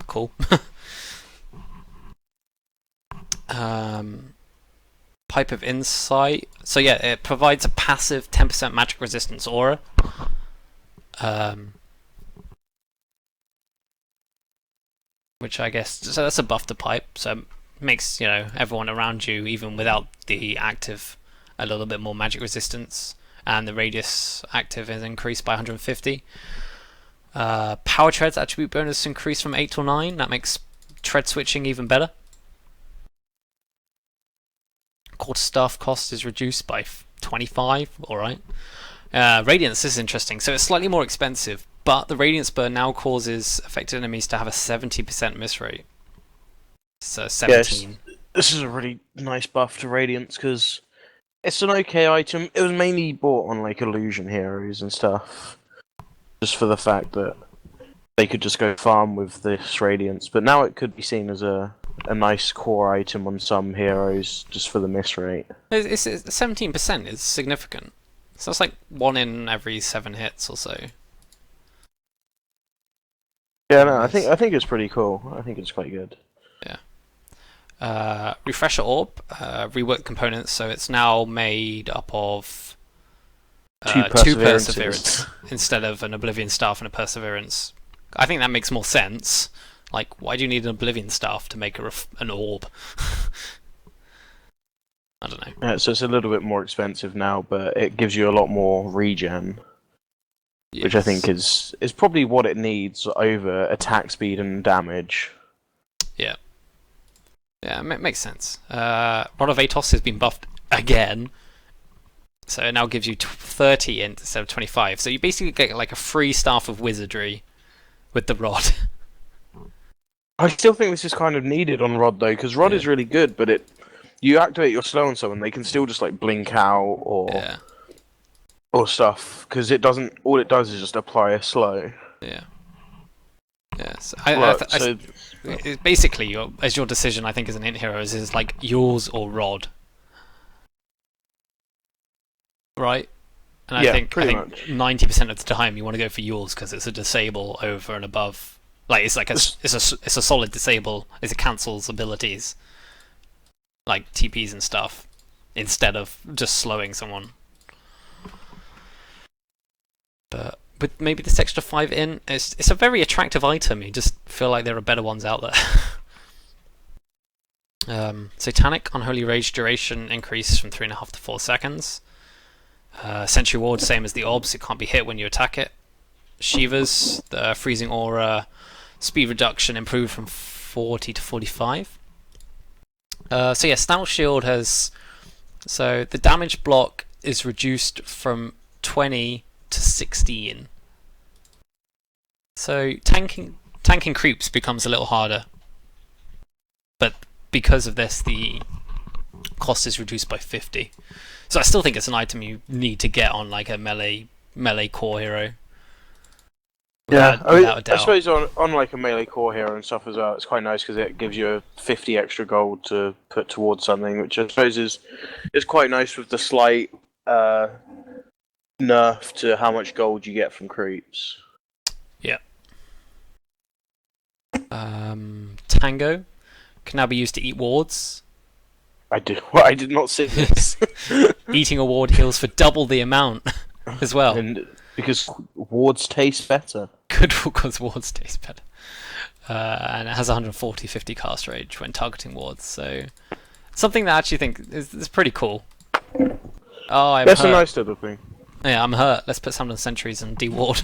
cool. Pipe of Insight. So yeah, it provides a passive 10% magic resistance aura. Which I guess, so that's a buff to pipe, so it makes everyone around you, even without the active, a little bit more magic resistance, and the radius active is increased by 150. Power Tread's attribute bonus increased from 8 to 9, that makes tread switching even better. Quarterstaff cost is reduced by 25, alright. Radiance, this is interesting, so it's slightly more expensive, but the Radiance Burn now causes affected enemies to have a 70% miss rate. So 17. Yes, this is a really nice buff to Radiance, because it's an okay item. It was mainly bought on illusion heroes and stuff, just for the fact that they could just go farm with this Radiance, but now it could be seen as a nice core item on some heroes, just for the miss rate. It's 17% is significant. So it's 1 in every 7 hits or so. Yeah, no, I think it's pretty cool. I think it's quite good. Yeah. Refresher Orb, reworked components, so it's now made up of 2 Perseverance instead of an Oblivion Staff and a Perseverance. I think that makes more sense. Why do you need an Oblivion Staff to make an orb? I don't know. Yeah, so it's a little bit more expensive now, but it gives you a lot more regen. Yes. Which I think is probably what it needs over attack speed and damage. Yeah. Yeah, it makes sense. Rod of Atos has been buffed again. So it now gives you 30 int instead of 25. So you basically get like a free staff of wizardry with the rod. I still think this is kind of needed on Rod though, because Rod is really good, but you activate your slow on someone, they can still just like blink out or stuff, because it doesn't. All it does is just apply a slow. Yeah. Yes. Basically, your decision, I think, as an int hero is like yours or Rod. Right? And I think 90% of the time you want to go for yours because it's a disable over and above. Like it's a solid disable. It cancels abilities like TPs and stuff instead of just slowing someone. But with maybe this extra 5 in, it's a very attractive item. You just feel like there are better ones out there. Satanic Unholy Rage duration increased from 3.5 to 4 seconds. Sentry Ward, same as the Obs, it can't be hit when you attack it. Shivas, the Freezing Aura, speed reduction improved from 40 to 45. So yeah, Stout Shield has... So the damage block is reduced from 20 to 16. So tanking creeps becomes a little harder. But because of this, the cost is reduced by 50. So I still think it's an item you need to get on like a melee core hero. I suppose on like a melee core hero and stuff as well, it's quite nice because it gives you a 50 extra gold to put towards something, which I suppose is quite nice with the slight nerf to how much gold you get from creeps. Yeah. Tango can now be used to eat wards. I did not see this. Eating a ward heals for double the amount as well. And because wards taste better. Good, because wards taste better. And it has 140-50 cast range when targeting wards. So something that I actually think is pretty cool. Oh, I'm That's hurt. a nice little thing. Yeah, I'm hurt. Let's put Summon Sentries and de-ward.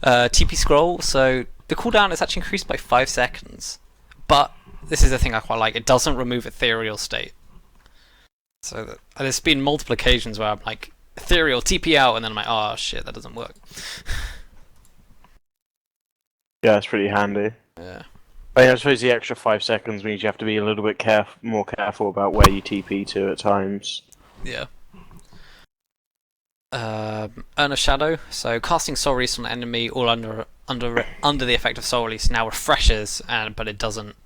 TP Scroll. So the cooldown is actually increased by 5 seconds. But this is the thing I quite like. It doesn't remove Ethereal State. So there's been multiple occasions where I'm like, Ethereal, TP out, and then I'm like, oh shit, that doesn't work. Yeah, it's pretty handy. Yeah. I suppose the extra 5 seconds means you have to be a little bit more careful about where you TP to at times. Yeah. Earn a Shadow. So casting Soul Release on an enemy all under the effect of Soul Release now refreshes, but it doesn't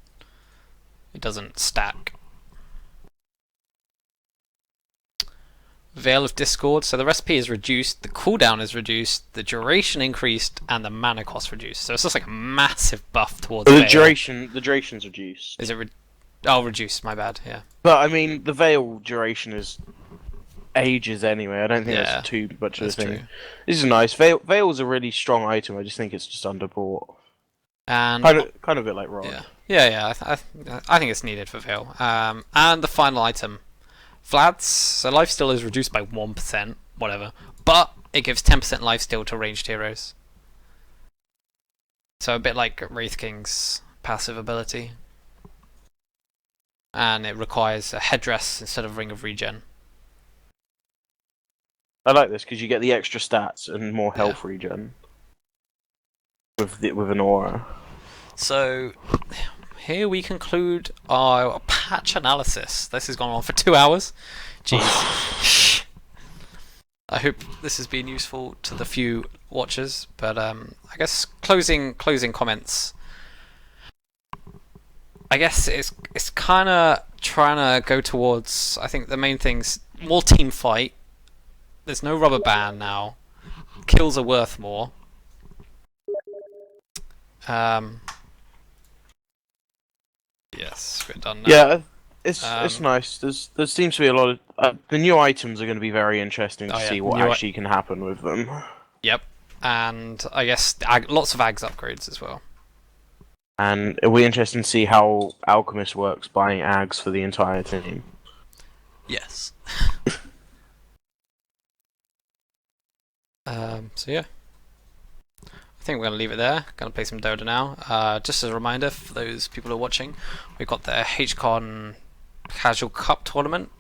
stack. Veil of Discord. So the recipe is reduced, the cooldown is reduced, the duration increased, and the mana cost reduced. So it's just like a massive buff towards the Veil. The duration's reduced. Is it reduced, my bad, yeah. But I mean, the Veil duration is ages anyway. I don't think that's too much of a thing. True. This is nice. Veil's a really strong item. I just think it's just underbought. And kind of a bit like Rod. Yeah. I think it's needed for Veil. And the final item, Vlads. So lifesteal is reduced by 1%, whatever. But it gives 10% lifesteal to ranged heroes. So a bit like Wraith King's passive ability. And it requires a headdress instead of Ring of Regen. I like this because you get the extra stats and more health regen with an aura. So here we conclude our patch analysis. This has gone on for 2 hours. Jeez. I hope this has been useful to the few watchers. But I guess closing comments. I guess it's kind of trying to go towards. I think the main things more team fight. There's no rubber band now. Kills are worth more. Yes, we're done now. Yeah, it's nice. There seems to be a lot of the new items are going to be very interesting to see what actually can happen with them. Yep, and I guess lots of Ags upgrades as well. And it'll be interesting to see how Alchemist works buying Ags for the entire team. Yes. So yeah, I think we're going to leave it there. Going to play some Dota now. Just as a reminder for those people who are watching, we've got the HKON Casual Cup tournament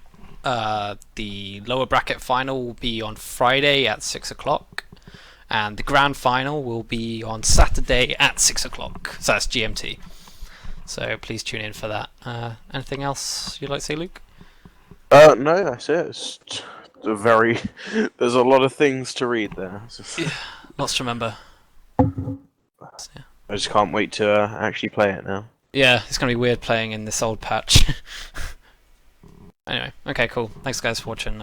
The lower bracket final will be on Friday at 6 o'clock, and the grand final will be on Saturday at 6 o'clock. So that's GMT. So please tune in for that. Anything else you'd like to say, Luke? No, that's it. It's a very. There's a lot of things to read there. Yeah, lots to remember. Yeah. I just can't wait to actually play it now. Yeah, it's gonna be weird playing in this old patch. Anyway, okay, cool. Thanks guys for watching.